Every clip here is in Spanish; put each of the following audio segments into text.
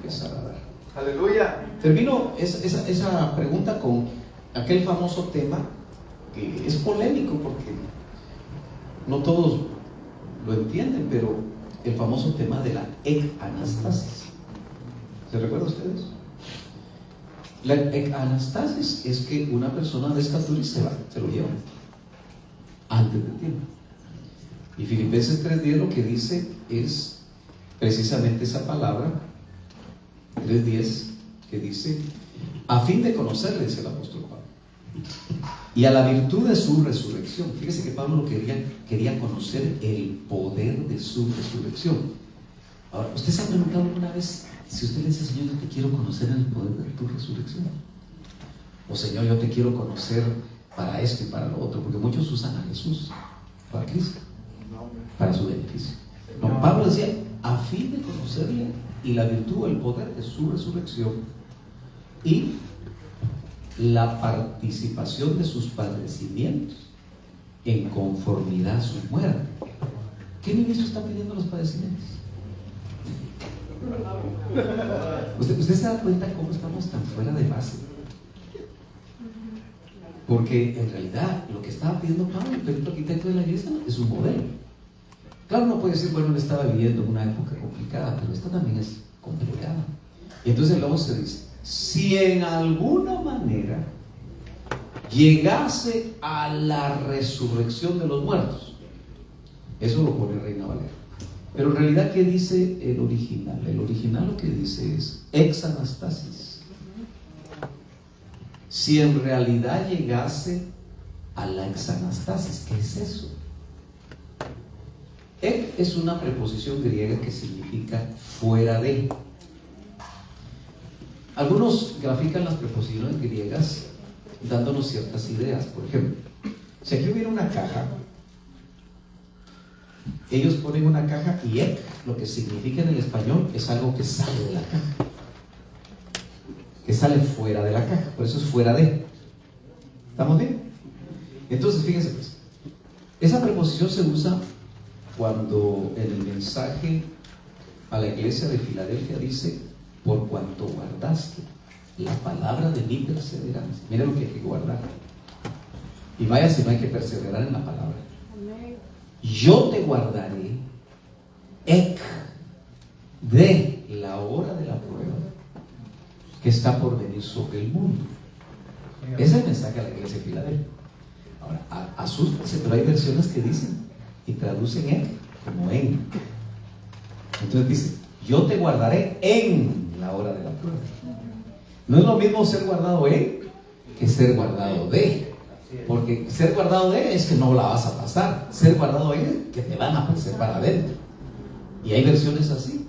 empezar a dar. Aleluya. Termino esa pregunta con aquel famoso tema que es polémico porque no todos lo entienden, pero el famoso tema de la ecanastasis. ¿Se recuerdan ustedes? La ecanastasis es que una persona de estatura se lo lleva antes del tiempo. Y Filipenses 3:10 lo que dice es precisamente esa palabra, 3:10, que dice: a fin de conocerle, dice el apóstol Pablo, y a la virtud de su resurrección. Fíjese que Pablo lo quería conocer el poder de su resurrección. Ahora, ¿usted se ha preguntado alguna vez si usted le dice: Señor, yo te quiero conocer el poder de tu resurrección? O Señor, yo te quiero conocer para esto y para lo otro, porque muchos usan a Jesús para Cristo, para su beneficio. No, Pablo decía: a fin de conocerle y la virtud o el poder de su resurrección y la participación de sus padecimientos en conformidad a su muerte. ¿Qué ministro está pidiendo los padecimientos? ¿Usted se da cuenta cómo estamos tan fuera de base? Porque en realidad lo que estaba pidiendo Pablo, el perito arquitecto de la iglesia, es un modelo. Claro, uno puede decir: bueno, él estaba viviendo en una época complicada, pero esta también es complicada. Y entonces luego se dice: si en alguna manera llegase a la resurrección de los muertos. Eso lo pone Reina Valera. Pero en realidad, ¿qué dice el original? El original lo que dice es exanastasis. Si en realidad llegase a la exanastasis, ¿qué es eso? Ek es una preposición griega que significa fuera de. Algunos grafican las preposiciones griegas dándonos ciertas ideas. Por ejemplo, si aquí hubiera una caja, ellos ponen una caja y ek, lo que significa en el español, es algo que sale de la caja, que sale fuera de la caja. Por eso es fuera de. ¿Estamos bien? Entonces, fíjense pues, esa preposición se usa cuando en el mensaje a la iglesia de Filadelfia dice: por cuanto guardaste la palabra de mi perseverancia. Mira lo que hay que guardar. Y vaya si no hay que perseverar en la palabra. Yo te guardaré ek de la hora de la prueba que está por venir sobre el mundo. Ese es el mensaje a la iglesia de Filadelfia. Ahora, asústense, pero hay versiones que dicen y traducen ek como en. Entonces dice: yo te guardaré en la hora de la prueba. No es lo mismo ser guardado en que ser guardado de. Porque ser guardado de es que no la vas a pasar. Ser guardado en es que te van a preservar adentro. Y hay versiones así.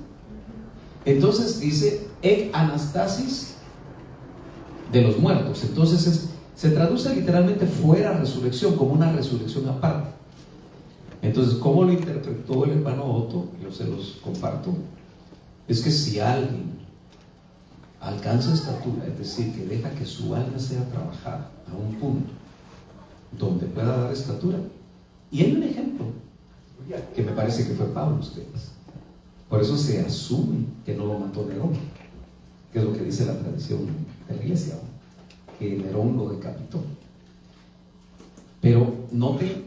Entonces dice ek anastasis de los muertos. Entonces se traduce literalmente fuera resurrección, como una resurrección aparte. Entonces, ¿cómo lo interpretó el hermano Otto? Yo se los comparto. Es que si alguien alcanza estatura, es decir, que deja que su alma sea trabajada a un punto donde pueda dar estatura. Y hay un ejemplo que me parece que fue Pablo, ustedes. Por eso se asume que no lo mató Nerón, que es lo que dice la tradición de la iglesia, que Nerón lo decapitó. Pero noten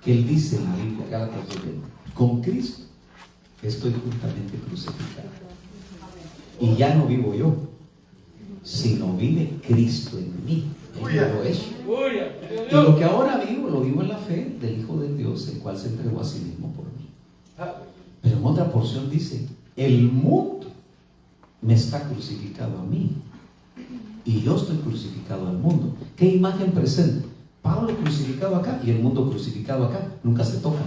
que él dice en la Biblia, Gálatas 2:20: con Cristo estoy juntamente crucificado. Y ya no vivo yo, sino vive Cristo en mí. Y lo que ahora vivo, lo vivo en la fe del Hijo de Dios, el cual se entregó a sí mismo por mí. Pero en otra porción dice: el mundo me está crucificado a mí y yo estoy crucificado al mundo. ¿Qué imagen presenta? Pablo crucificado acá y el mundo crucificado acá. Nunca se tocan.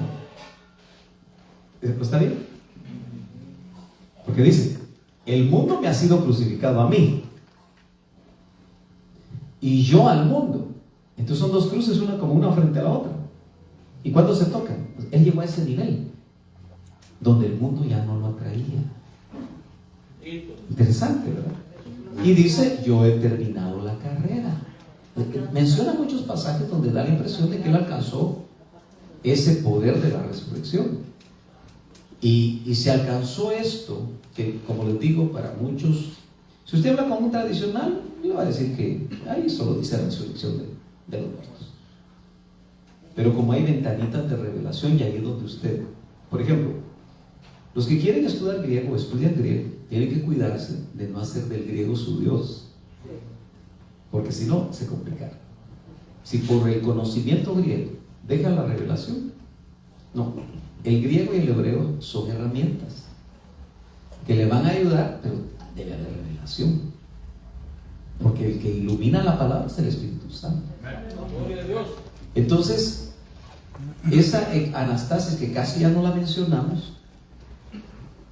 ¿Está bien? Porque dice: el mundo me ha sido crucificado a mí y yo al mundo. Entonces son dos cruces, una como una frente a la otra. ¿Y cuándo se tocan? Pues él llegó a ese nivel donde el mundo ya no lo atraía. Interesante, ¿verdad? Y dice: yo he terminado la carrera. Menciona muchos pasajes donde da la impresión de que él alcanzó ese poder de la resurrección. Y se alcanzó esto, que como les digo, para muchos, si usted habla con un tradicional, le va a decir que ahí solo dice la resurrección de los muertos. Pero como hay ventanitas de revelación, y ahí es donde usted, por ejemplo, los que quieren estudiar griego, estudian griego, tienen que cuidarse de no hacer del griego su Dios, porque si no, se complica. Si por el conocimiento griego deja la revelación, no, el griego y el hebreo son herramientas que le van a ayudar, pero debe haber revelación, porque el que ilumina la palabra es el Espíritu Santo. Entonces, esa anastasis que casi ya no la mencionamos,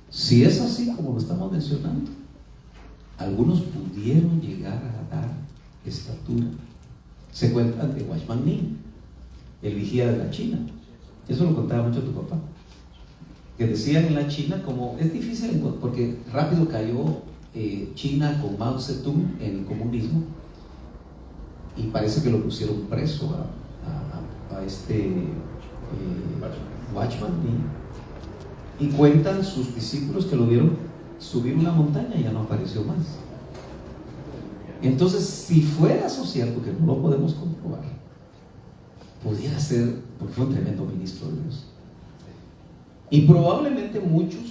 si es así como lo estamos mencionando, algunos pudieron llegar a dar estatura. Se cuenta de Watchman Nee, el vigía de la China. Eso lo contaba mucho tu papá, que decían en la China, como es difícil porque rápido cayó China con Mao Zedong en el comunismo, y parece que lo pusieron preso a este Watchman Nee, y cuentan sus discípulos que lo vieron subir una montaña y ya no apareció más. Entonces, si fuera eso cierto, que no lo podemos comprobar, pudiera ser, porque fue un tremendo ministro de Dios. Y probablemente muchos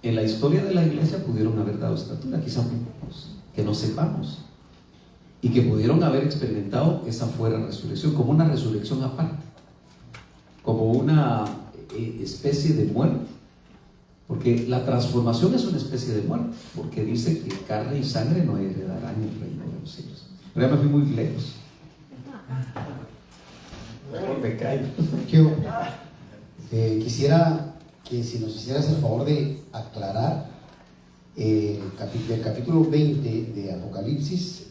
en la historia de la iglesia pudieron haber dado estatura, quizá pocos, que no sepamos, y que pudieron haber experimentado esa fuera resurrección, como una resurrección aparte, como una especie de muerte, porque la transformación es una especie de muerte, porque dice que carne y sangre no heredarán el reino de los cielos. Pero ya me fui muy lejos. Mejor me callo. Quisiera que si nos hicieras el favor de aclarar el capítulo 20 de Apocalipsis,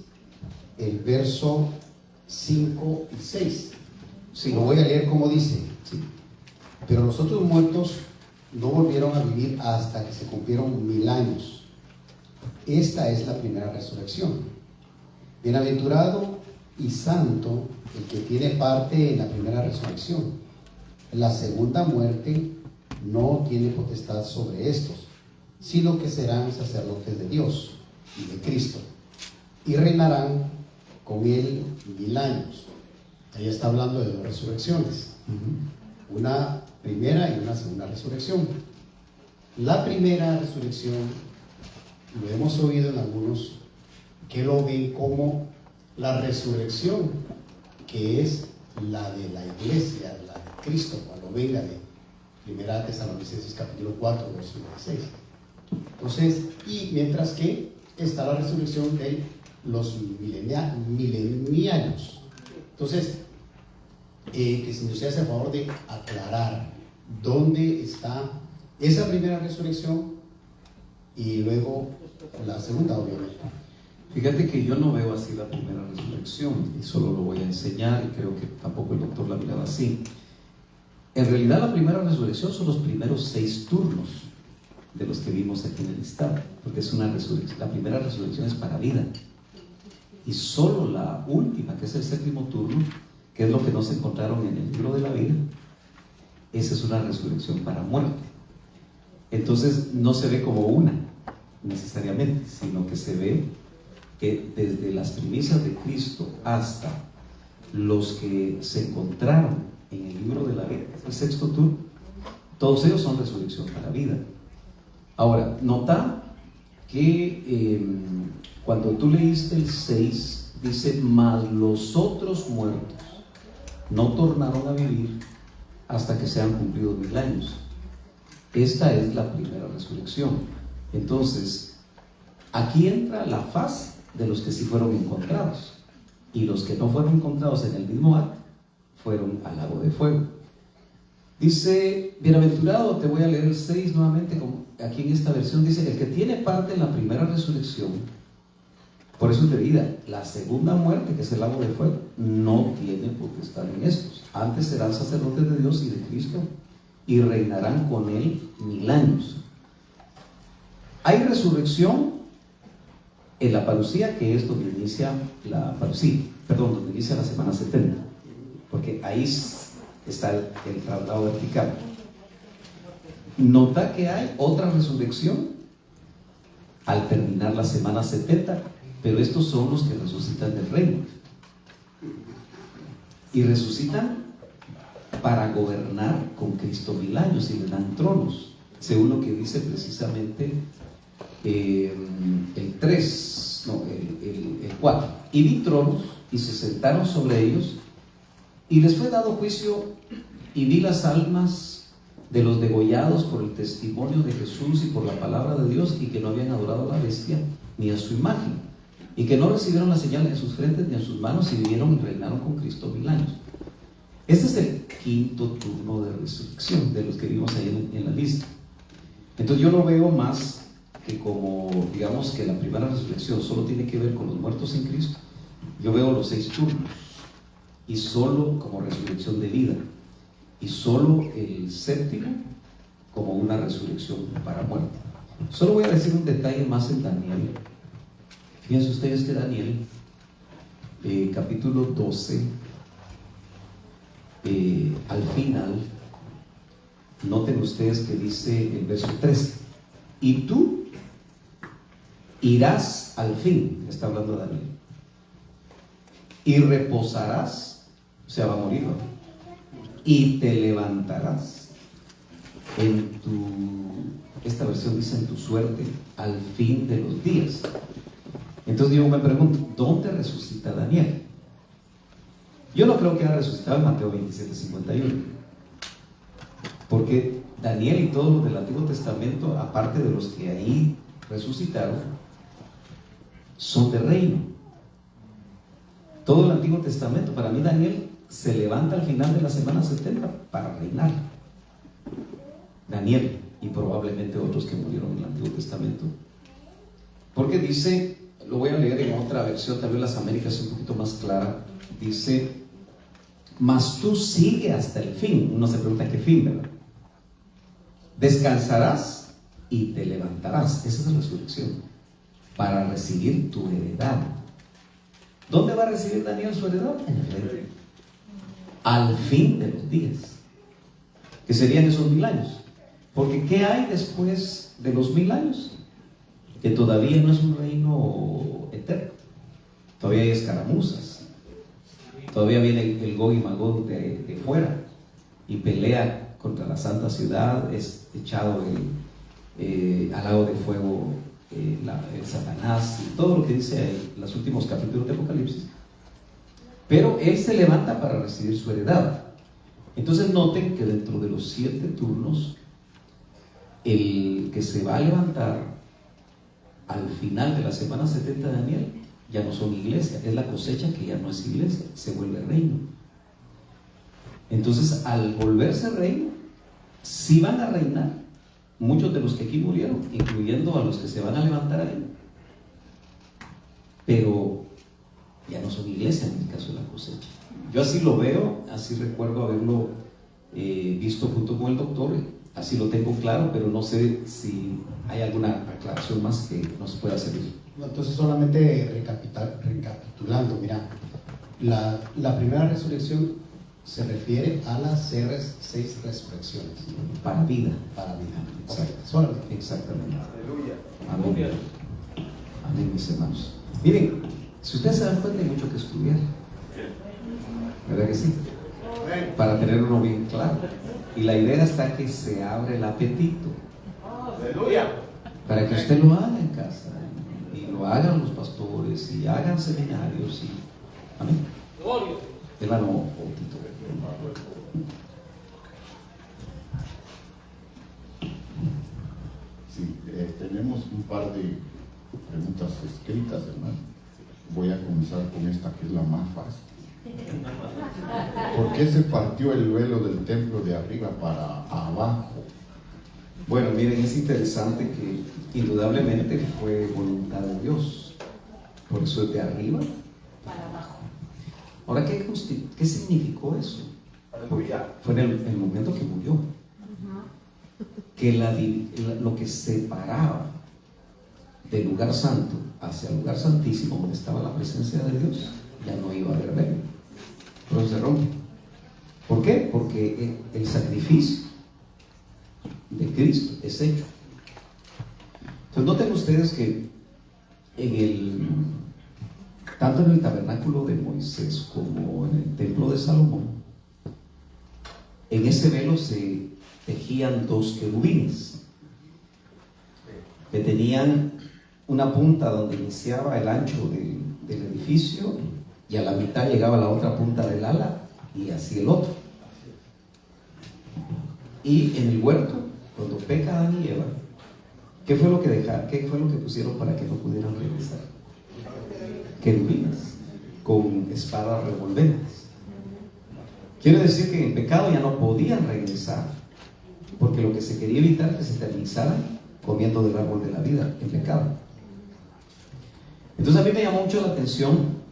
el verso 5 y 6. Sí. Lo voy a leer como dice. Sí. Pero los otros muertos no volvieron a vivir hasta que se cumplieron 1000 años. Esta es la primera resurrección. Bienaventurado y santo el que tiene parte en la primera resurrección. La segunda muerte no tiene potestad sobre estos, sino que serán sacerdotes de Dios y de Cristo, y reinarán con él 1000 años. Ahí está hablando de 2 resurrecciones, una primera y una segunda resurrección. La primera resurrección, lo hemos oído en algunos que lo ven como la resurrección que es la de la iglesia, la de Cristo, cuando venga de 1 Tesalonicenses capítulo 4, verso 16. Entonces, y mientras que está la resurrección de los milenianos. Entonces, que si nos hace el favor de aclarar dónde está esa primera resurrección y luego la segunda, obviamente. Fíjate que yo no veo así la primera resurrección, y solo lo voy a enseñar, y creo que tampoco el doctor la miraba así. En realidad la primera resurrección son los primeros 6 turnos de los que vimos aquí en el listado, porque es una resurrección. La primera resurrección es para vida, y solo la última, que es el 7º turno, que es lo que no se encontraron en el libro de la vida, esa es una resurrección para muerte. Entonces no se ve como una necesariamente, sino que se ve que desde las primicias de Cristo hasta los que se encontraron en el libro de la vida, el 6º turno, todos ellos son resurrección para vida. Ahora, nota que cuando tú leíste el 6, dice: mas los otros muertos no tornaron a vivir hasta que se han cumplido 1000 años. Esta es la primera resurrección. Entonces, aquí entra la faz de los que sí fueron encontrados, y los que no fueron encontrados en el mismo acto fueron al lago de fuego. Dice: bienaventurado, te voy a leer el 6 nuevamente, como aquí en esta versión dice: el que tiene parte en la primera resurrección. Por eso te digo, la segunda muerte, que es el lago de fuego, no tiene potestad en estos. Antes serán sacerdotes de Dios y de Cristo, y reinarán con él 1000 años. Hay resurrección en la parucía, que es donde inicia la parucía, donde inicia la semana 70, porque ahí está el traslado vertical. Nota que hay otra resurrección al terminar la semana 70, pero estos son los que resucitan del reino. Y resucitan para gobernar con Cristo 1000 años y le dan tronos, según lo que dice precisamente el 3, no, el 4. Y vi tronos y se sentaron sobre ellos y les fue dado juicio, y vi las almas de los degollados por el testimonio de Jesús y por la palabra de Dios, y que no habían adorado a la bestia ni a su imagen, y que no recibieron la señal en sus frentes ni en sus manos, y vivieron y reinaron con Cristo 1000 años. Este es el quinto turno de resurrección de los que vimos ahí en la lista. Entonces yo lo veo más que como, digamos, que la primera resurrección solo tiene que ver con los muertos en Cristo. Yo veo los 6 turnos y solo como resurrección de vida, y solo el séptimo como una resurrección para muerte. Solo voy a decir un detalle más en Daniel. Fíjense ustedes que Daniel, capítulo 12, al final, noten ustedes que dice el verso 13: y tú irás al fin, está hablando Daniel, y reposarás, o sea, va a morir, ¿no? Y te levantarás en esta versión dice en tu suerte, al fin de los días. Entonces yo me pregunto, ¿dónde resucita Daniel? Yo no creo que haya resucitado en Mateo 27:51, porque Daniel y todos los del Antiguo Testamento, aparte de los que ahí resucitaron, son de reino. Todo el Antiguo Testamento, para mí Daniel se levanta al final de la semana 70 para reinar. Daniel y probablemente otros que murieron en el Antiguo Testamento, porque dice, lo voy a leer en otra versión, tal vez las Américas es un poquito más clara, dice: mas tú sigue hasta el fin. Uno se pregunta qué fin, ¿verdad? Descansarás y te levantarás. Esa es la resurrección, para recibir tu heredad. ¿Dónde va a recibir Daniel su heredad? En el reino, al fin de los días, que serían esos 1000 años. Porque ¿qué hay después de los 1000 años? Que todavía no es un reino eterno, todavía hay escaramuzas, todavía viene el Gog y Magog de fuera y pelea contra la santa ciudad, es echado al lago de fuego el Satanás y todo lo que dice en los últimos capítulos de Apocalipsis. Pero él se levanta para recibir su heredad. Entonces noten que dentro de los 7 turnos, el que se va a levantar al final de la semana 70 de Daniel ya no son iglesia, es la cosecha que ya no es iglesia, se vuelve reino. Entonces, al volverse reino, sí van a reinar muchos de los que aquí murieron, incluyendo a los que se van a levantar ahí, pero ya no son iglesia en el caso de la cosecha. Yo así lo veo, así recuerdo haberlo visto junto con el doctor, así lo tengo claro, pero no sé si hay alguna aclaración más que nos pueda servir. Entonces, solamente recapitulando, mira, la primera resurrección se refiere a las 6 resurrecciones. Para vida. Para vida. Exacto. Solamente. Exactamente. Aleluya. Amén. Amén, mis hermanos. Miren, si ustedes se dan cuenta, hay mucho que estudiar, ¿verdad que sí? Para tener uno bien claro. Y la idea está que se abre el apetito. Aleluya. Para que usted lo haga en casa, y lo hagan los pastores, y hagan seminarios. Amén. Hermano Otito. Sí, tenemos un par de preguntas escritas, hermano. Voy a comenzar con esta, que es la más fácil. ¿Por qué se partió el velo del templo de arriba para abajo? Bueno, miren, es interesante que indudablemente fue voluntad de Dios. Por eso es de arriba para abajo. Ahora, ¿qué significó eso? Fue en el momento que murió, que lo que separaba del lugar santo hacia el lugar santísimo, donde estaba la presencia de Dios, ya no iba a haber velo, pero se rompe. ¿Por qué? Porque el sacrificio de Cristo es hecho. Entonces noten ustedes que tanto en el tabernáculo de Moisés como en el templo de Salomón, en ese velo se tejían dos querubines que tenían una punta donde iniciaba el ancho del edificio y a la mitad llegaba la otra punta del ala y así el otro. Y en el huerto, cuando peca Adán y Eva, ¿qué fue lo que dejaron? ¿Qué fue lo que pusieron para que no pudieran regresar? Querubines con espadas revolventes. Quiere decir que en el pecado ya no podían regresar, porque lo que se quería evitar es que se eternizaran comiendo del árbol de la vida en pecado. Entonces a mí me llamó mucho la atención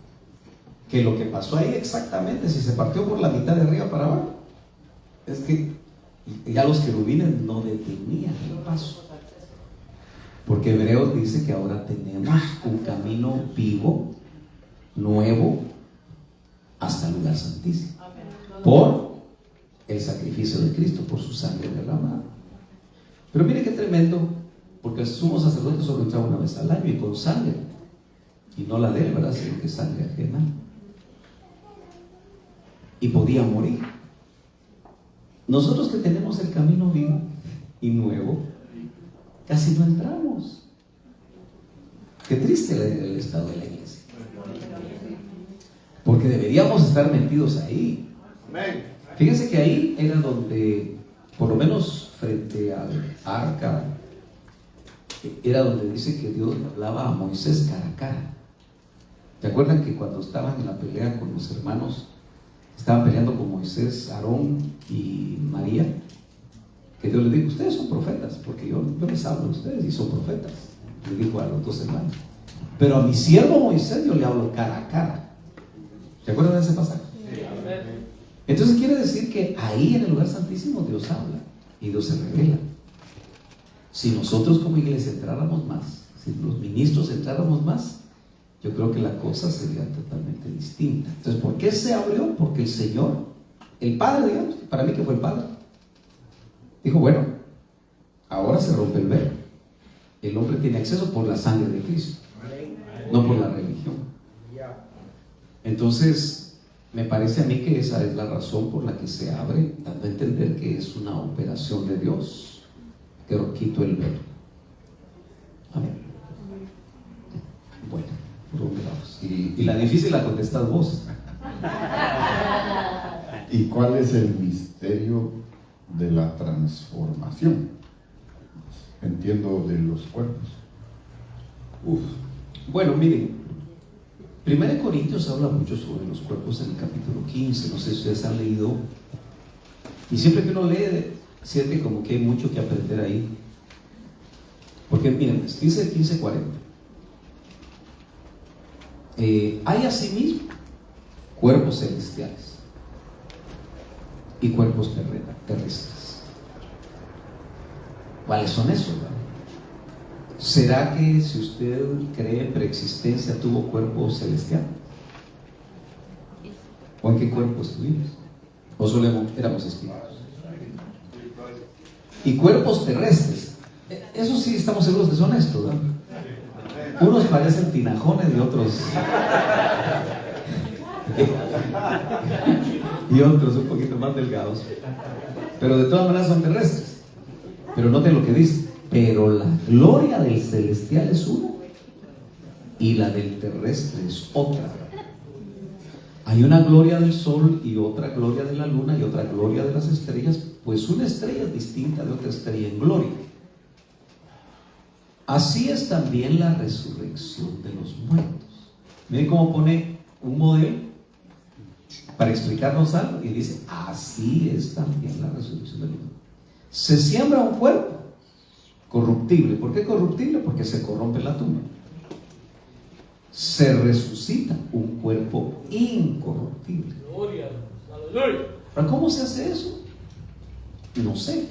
que lo que pasó ahí exactamente, si se partió por la mitad de arriba para abajo, es que ya los querubines no detenían el paso, porque Hebreos dice que ahora tenemos un camino vivo, nuevo, hasta el lugar santísimo, por el sacrificio de Cristo, por su sangre derramada. Pero mire qué tremendo, porque el sumo sacerdote solo entraba una vez al año y con sangre, y no la de él, ¿verdad?, sino que sangre ajena, y podía morir. Nosotros que tenemos el camino vivo y nuevo, casi no entramos. Qué triste el estado de la iglesia, porque deberíamos estar metidos ahí. Fíjense que ahí era donde, por lo menos frente al arca, era donde dice que Dios hablaba a Moisés cara a cara. ¿Se acuerdan que cuando estaban en la pelea con los hermanos, estaban peleando con Moisés, Aarón y María? Que Dios les dijo: ustedes son profetas, porque yo les hablo a ustedes y son profetas. Le dijo a los dos hermanos: pero a mi siervo Moisés yo le hablo cara a cara. ¿Se acuerdan de ese pasaje? Entonces quiere decir que ahí en el lugar santísimo Dios habla y Dios se revela. Si nosotros como iglesia entráramos más, si los ministros entráramos más, yo creo que la cosa sería totalmente distinta. Entonces, ¿por qué se abrió? Porque el Señor, el Padre, digamos, para mí que fue el Padre, dijo: bueno, ahora se rompe el velo. El hombre tiene acceso por la sangre de Cristo, no por la religión. Entonces, me parece a mí que esa es la razón por la que se abre, dando a entender que es una operación de Dios, que quito el velo. Amén. Bueno, ¿por dónde vamos? Y la difícil la contestás vos. ¿Y cuál es el misterio de la transformación? Entiendo de los cuerpos. Bueno, miren, 1 Corintios habla mucho sobre los cuerpos en el capítulo 15, no sé si ustedes han leído, y siempre que uno lee, siente como que hay mucho que aprender ahí. Porque miren, dice 15:40, hay asimismo cuerpos celestiales y cuerpos terrestres. ¿Cuáles son esos? ¿Será que si usted cree en preexistencia tuvo cuerpo celestial? ¿O en qué cuerpo estuvimos? ¿O solo éramos espíritus? Y cuerpos terrestres, eso sí estamos seguros que son estos, ¿no? Unos parecen tinajones y otros y otros un poquito más delgados, pero de todas maneras son terrestres. Pero noten lo que dice: pero la gloria del celestial es una y la del terrestre es otra. Hay una gloria del sol y otra gloria de la luna y otra gloria de las estrellas, pues una estrella es distinta de otra estrella en gloria. Así es también la resurrección de los muertos. Miren cómo pone un modelo para explicarnos algo y dice: así es también la resurrección de los muertos. Se siembra un cuerpo corruptible. ¿Por qué corruptible? Porque se corrompe la tumba. Se resucita un cuerpo incorruptible. ¿Pero cómo se hace eso? No sé.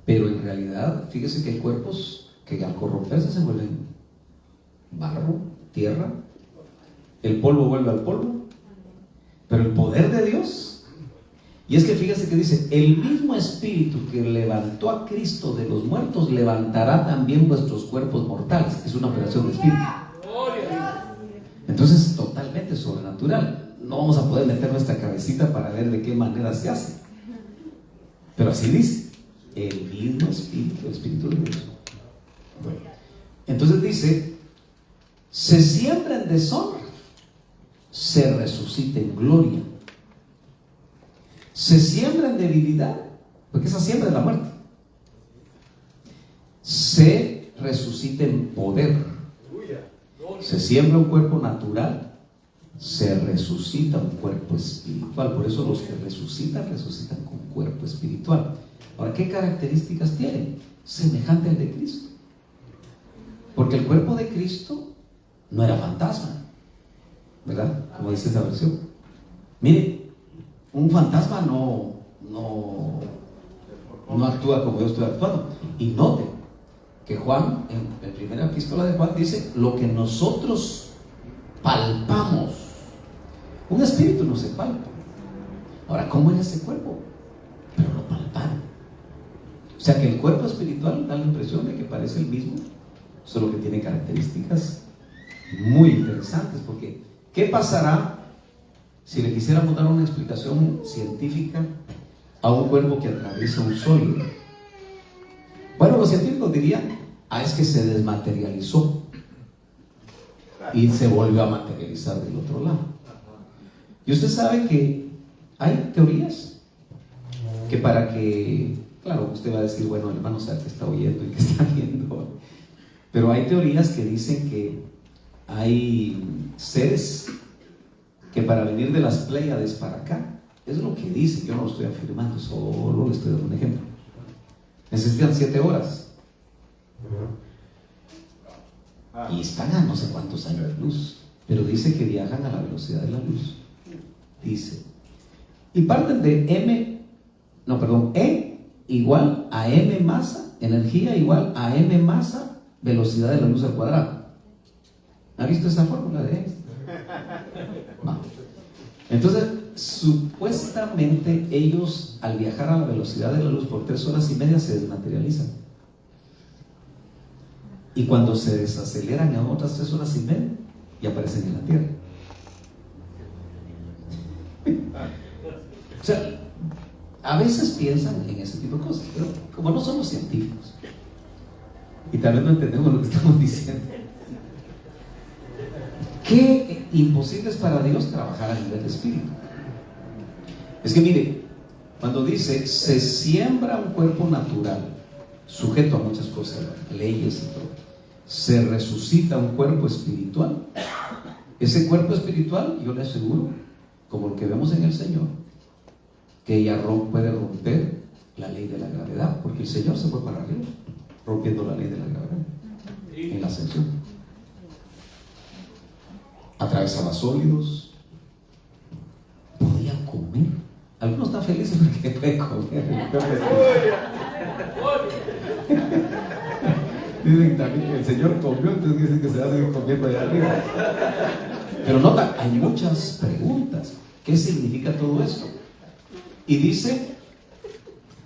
Pero en realidad, fíjese que hay cuerpos que al corromperse se vuelven barro, tierra. El polvo vuelve al polvo. Pero el poder de Dios Y es que fíjese que dice, el mismo espíritu que levantó a Cristo de los muertos levantará también vuestros cuerpos mortales. Es una operación de espíritu. Entonces, totalmente sobrenatural. No vamos a poder meter nuestra cabecita para ver de qué manera se hace. Pero así dice, el mismo espíritu, el espíritu de Dios. Bueno, entonces dice, se siembra en deshonra, se resucita en gloria. Se siembra en debilidad, porque esa siembra es la muerte. Se resucita en poder. Se siembra un cuerpo natural, se resucita un cuerpo espiritual. Por eso los que resucitan con cuerpo espiritual. Ahora, ¿qué características tienen? Semejante al de Cristo. Porque el cuerpo de Cristo no era fantasma, ¿verdad? Como dice esa versión. Mire, un fantasma no actúa como yo estoy actuando. Y note que Juan, en la primera epístola de Juan, dice lo que nosotros palpamos. Un espíritu no se palpa. Ahora, ¿cómo era ese cuerpo? Pero lo palparon. O sea que el cuerpo espiritual da la impresión de que parece el mismo, solo que tiene características muy interesantes. Porque, ¿qué pasará si le quisiéramos dar una explicación científica a un cuerpo que atraviesa un sólido? Bueno, los científicos dirían, es que se desmaterializó y se volvió a materializar del otro lado. Y usted sabe que hay teorías que para que, claro, usted va a decir, bueno, el hermano sabe que está oyendo y que está viendo, pero hay teorías que dicen que hay seres que para venir de las Pléyades para acá, es lo que dicen, yo no lo estoy afirmando, solo le estoy dando un ejemplo, necesitan 7 horas y están a no sé cuántos años de luz, pero dice que viajan a la velocidad de la luz, dice, y parten de E igual a M masa, energía igual a M masa, velocidad de la luz al cuadrado. ¿Ha visto esa fórmula de Einstein? No. Entonces, supuestamente ellos al viajar a la velocidad de la luz por 3 horas y media se desmaterializan. Y cuando se desaceleran a otras 3 horas y media, y aparecen en la Tierra. O sea, a veces piensan en ese tipo de cosas, pero como no somos científicos y tal vez no entendemos lo que estamos diciendo, qué imposible es para Dios trabajar a nivel de espíritu. Es que mire, cuando dice se siembra un cuerpo natural sujeto a muchas cosas, leyes y todo, se resucita un cuerpo espiritual. Ese cuerpo espiritual, yo le aseguro, como lo que vemos en el Señor, que ella puede romper la ley de la gravedad, porque el Señor se fue para arriba rompiendo la ley de la gravedad en la ascensión. Atravesaba sólidos, podía comer. Algunos están felices porque pueden comer. Dicen también que el Señor comió, entonces dicen que se va a seguir comiendo allá arriba. Pero nota, hay muchas preguntas. ¿Qué significa todo esto? Y dice,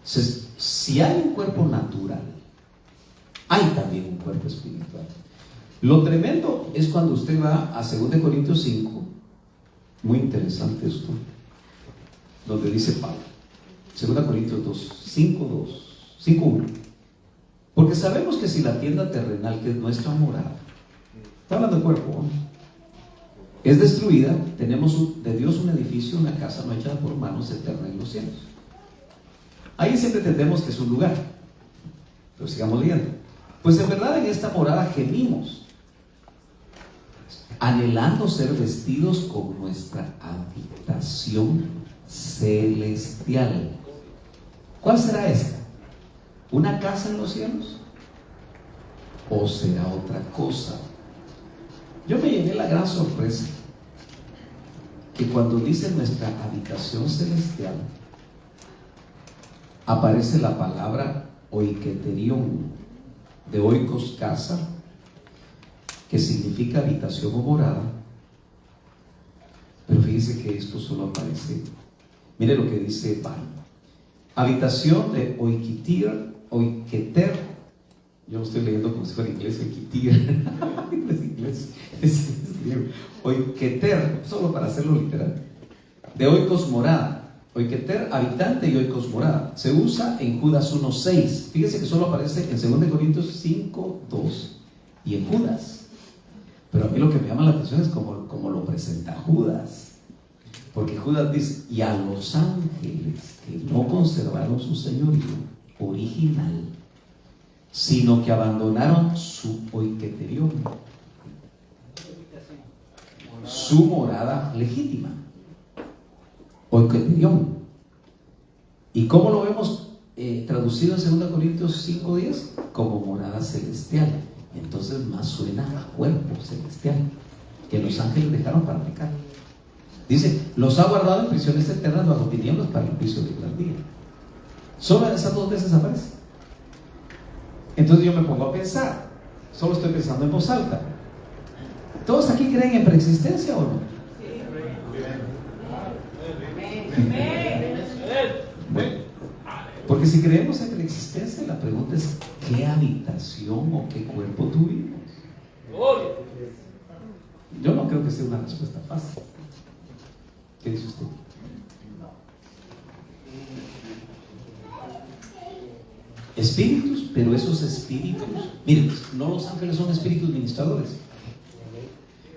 si hay un cuerpo natural, hay también un cuerpo espiritual. Lo tremendo es cuando usted va a 2 Corintios 5, muy interesante esto, donde dice Pablo, 2 Corintios 5:1, porque sabemos que si la tienda terrenal, que es nuestra morada, está hablando de cuerpo, ¿no?, es destruida, tenemos de Dios un edificio, una casa no hecha por manos, eterna en los cielos. Ahí siempre entendemos que es un lugar, pero sigamos leyendo. Pues en verdad en esta morada gemimos, anhelando ser vestidos con nuestra habitación celestial. ¿Cuál será esta? ¿Una casa en los cielos? ¿O será otra cosa? Yo me llevé la gran sorpresa que cuando dice nuestra habitación celestial aparece la palabra oiketerion, de oikos, casa, que significa habitación o morada. Pero fíjese que esto solo aparece Mire lo que dice Van. Habitación de Oiketer. Yo lo estoy leyendo como si fuera inglés, Oiketer. Es inglés, es griego. Oiketer, solo para hacerlo literal. De oikos morada. Oiketer, habitante, y oikos morada. Se usa en Judas 1:6. Fíjese que solo aparece en 2 Corintios 5:2 y en Judas. Pero a mí lo que me llama la atención es como lo presenta Judas. Porque Judas dice: y a los ángeles que no conservaron su señorío original, sino que abandonaron su oiketerión, su morada legítima. Oiketerión. ¿Y cómo lo vemos traducido en 2 Corintios 5:10? Como morada celestial. Entonces más suena a cuerpo celestial que los ángeles dejaron para pecar. Dice: los ha guardado en prisiones eternas bajo tinieblas para el juicio del gran día. Solo esas 2 veces aparece. Entonces yo me pongo a pensar, solo estoy pensando en voz alta. ¿Todos aquí creen en preexistencia o no? Bueno, porque si creemos en preexistencia, la pregunta es: ¿qué habitación o qué cuerpo tuvimos? Yo no creo que sea una respuesta fácil. ¿Qué dice usted? Espíritus, pero esos espíritus, miren, no los ángeles son espíritus ministradores,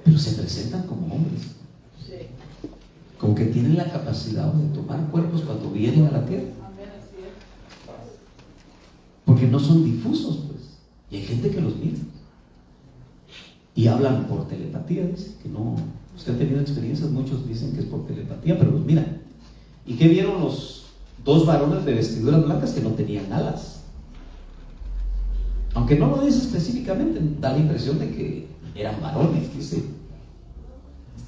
pero se presentan como hombres, como que tienen la capacidad de tomar cuerpos cuando vienen a la tierra, porque no son difusos, pues, y hay gente que los mira y hablan por telepatía. Dice que no. Usted ha tenido experiencias, muchos dicen que es por telepatía, pero los miran. ¿Y qué vieron los 2 varones de vestiduras blancas que no tenían alas? Aunque no lo dice específicamente, da la impresión de que eran varones, dice.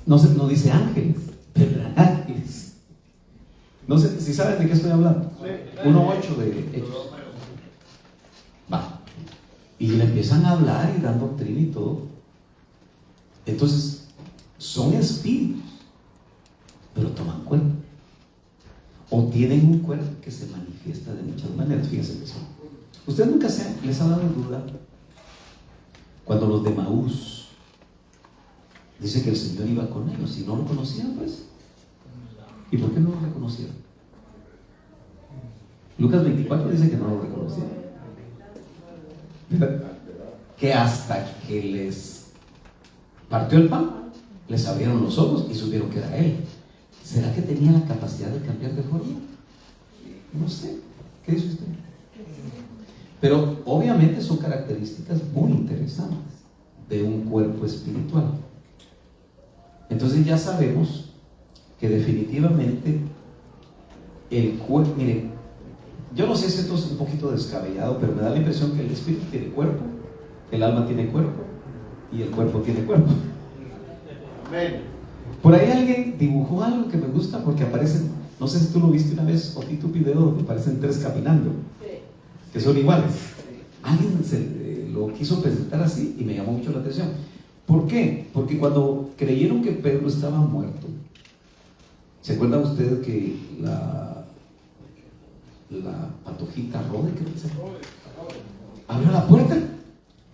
No dice ángeles, pero eran ángeles. No sé si saben de qué estoy hablando. 1:8 de Hechos. Va. Y le empiezan a hablar y dan doctrina y todo. Entonces, son espíritus, pero toman cuerpo. O tienen un cuerpo que se manifiesta de muchas maneras. Fíjense que son. ¿Usted nunca les ha dado duda cuando los de Maús dice que el Señor iba con ellos y no lo conocían, pues? ¿Y por qué no lo reconocieron? Lucas 24 dice que no lo reconocieron. Que hasta que les partió el pan, les abrieron los ojos y supieron que era Él. ¿Será que tenía la capacidad de cambiar de forma? No sé. ¿Qué dice usted? Pero obviamente son características muy interesantes de un cuerpo espiritual. Entonces ya sabemos que definitivamente el cuerpo, miren, yo no sé si esto es un poquito descabellado, pero me da la impresión que el espíritu tiene cuerpo, el alma tiene cuerpo y el cuerpo tiene cuerpo. Por ahí alguien dibujó algo que me gusta porque aparecen, no sé si tú lo viste una vez o vi tu video donde aparecen 3 caminando, que son iguales. Alguien lo quiso presentar así y me llamó mucho la atención. ¿Por qué? Porque cuando creyeron que Pedro estaba muerto, ¿se acuerda usted que la patojita Rode, que dice, abrió la puerta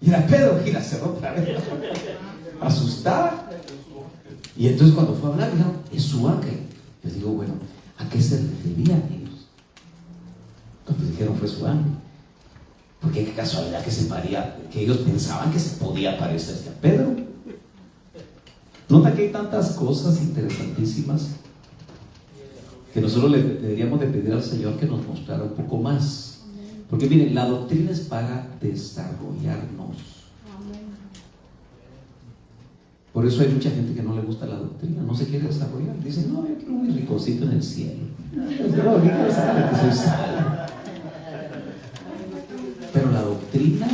y era Pedro y la cerró otra vez, asustada? Y entonces cuando fue a hablar, dijeron, es su ángel. Les digo, bueno, ¿a qué se referían ellos cuando dijeron fue su ángel? Porque qué casualidad que ellos pensaban que se podía parecerse a Pedro. Nota que hay tantas cosas interesantísimas que nosotros le deberíamos de pedir al Señor que nos mostrara un poco más. Porque miren, la doctrina es para desarrollarnos. Por eso hay mucha gente que no le gusta la doctrina, no se quiere desarrollar. Dicen, no, yo quiero un ricocito en el cielo. No, que soy sal. Pero la doctrina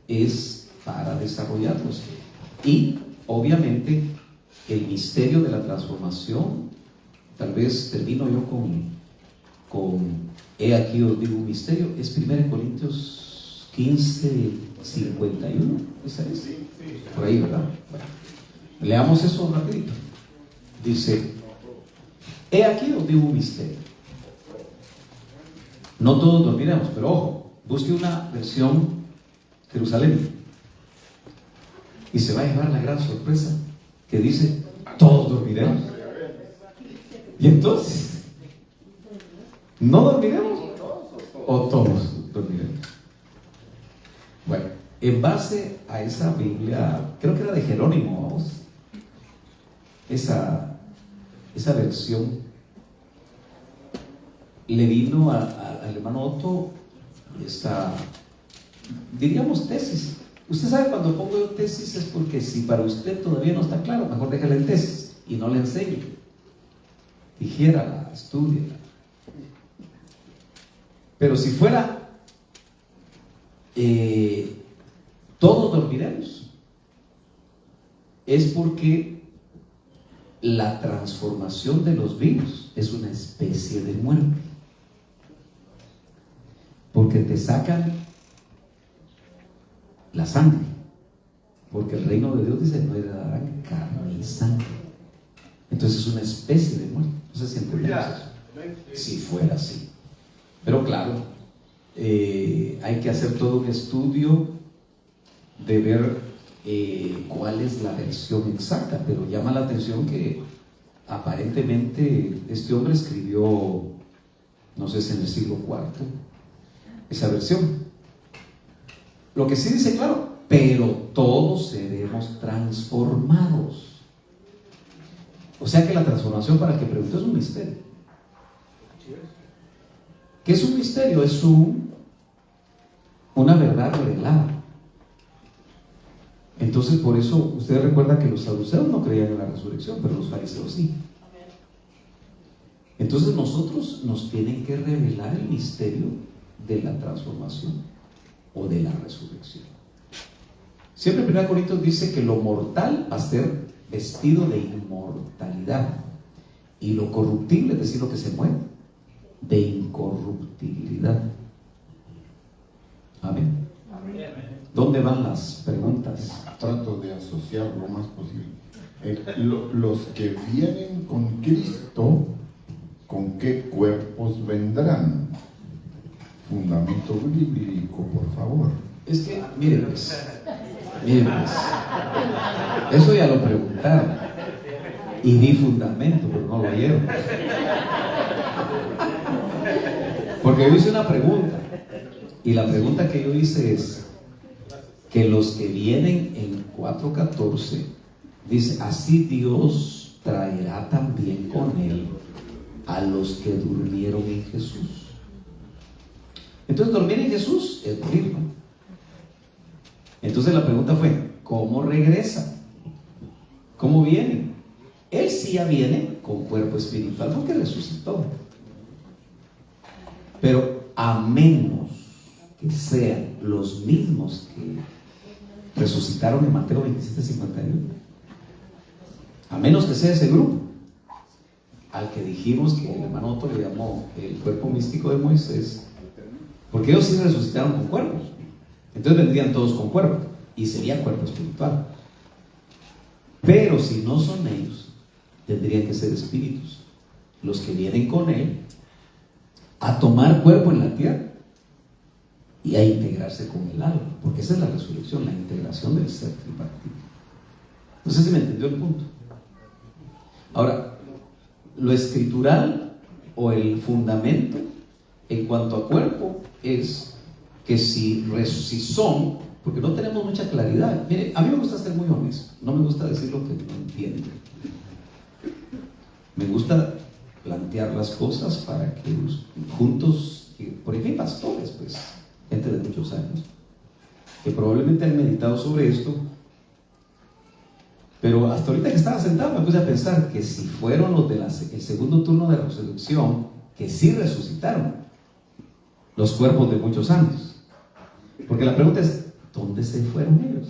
es para desarrollarnos. Y obviamente el misterio de la transformación, tal vez termino yo con he aquí os digo un misterio, es 1 Corintios 15:51, ¿esa es? Por ahí, ¿verdad? Bueno, leamos eso rapidito. Dice, He aquí donde hubo un misterio. No todos dormiremos, pero ojo, busque una versión Jerusalén y se va a llevar la gran sorpresa que dice: todos dormiremos. Y entonces, ¿no dormiremos o todos dormiremos? Bueno, en base a esa Biblia, creo que era de Jerónimo, vamos, esa versión, le vino al hermano Otto esta, diríamos, tesis. Usted sabe, cuando pongo yo tesis es porque si para usted todavía no está claro, mejor déjale en tesis y no le enseñe. Dijérala, estúdiela. Pero si fuera todos dormiremos, es porque la transformación de los vivos es una especie de muerte. Porque te sacan la sangre. Porque el reino de Dios dice: no heredarán carne y sangre. Entonces es una especie de muerte. No sé si entendemos eso. Si fuera así. Pero claro, hay que hacer todo un estudio de ver cuál es la versión exacta. Pero llama la atención que aparentemente este hombre escribió, no sé si en el siglo IV, esa versión. Lo que sí dice claro: pero todos seremos transformados. O sea que la transformación, para el que preguntó, es un misterio. ¿Qué es un misterio? Es una verdad revelada. Entonces, por eso ustedes recuerdan que los saduceos no creían en la resurrección, pero los fariseos sí. Entonces nosotros nos tienen que revelar el misterio de la transformación o de la resurrección. Siempre 1 Corintios dice que lo mortal va a ser vestido de inmortalidad, y lo corruptible, es decir, lo que se mueve, de incorruptibilidad. Amén. ¿Dónde van las preguntas? Trato de asociar lo más posible. Los que vienen con Cristo, ¿con qué cuerpos vendrán? Fundamento bíblico, por favor. Es que, miren pues, eso ya lo preguntaron y di fundamento, pero no lo oyeron. Porque yo hice una pregunta, y la pregunta que yo hice es que los que vienen en 4:14 dice: así Dios traerá también con él a los que durmieron en Jesús. Entonces, dormir en Jesús es morir, ¿no? Entonces la pregunta fue: ¿cómo regresa? ¿Cómo viene? Él sí ya viene con cuerpo espiritual porque resucitó. Pero a menos que sean los mismos que resucitaron en Mateo 27:51, a menos que sea ese grupo al que dijimos que el hermano Otto le llamó el cuerpo místico de Moisés, porque ellos sí resucitaron con cuerpos. Entonces vendrían todos con cuerpo y sería cuerpo espiritual. Pero si no son ellos, tendrían que ser espíritus los que vienen con él a tomar cuerpo en la tierra y a integrarse con el alma, porque esa es la resurrección, la integración del ser tripartito. No sé si me entendió el punto. Ahora, lo escritural o el fundamento en cuanto a cuerpo es que si son, porque no tenemos mucha claridad. Mire, a mí me gusta ser muy honesto, no me gusta decir lo que no entiendo. Me gusta plantear las cosas para que juntos, por ejemplo, hay pastores, pues, gente de muchos años, que probablemente han meditado sobre esto, pero hasta ahorita que estaba sentado me puse a pensar que si fueron los del segundo turno de resurrección, que sí resucitaron los cuerpos de muchos años. Porque la pregunta es: ¿dónde se fueron ellos?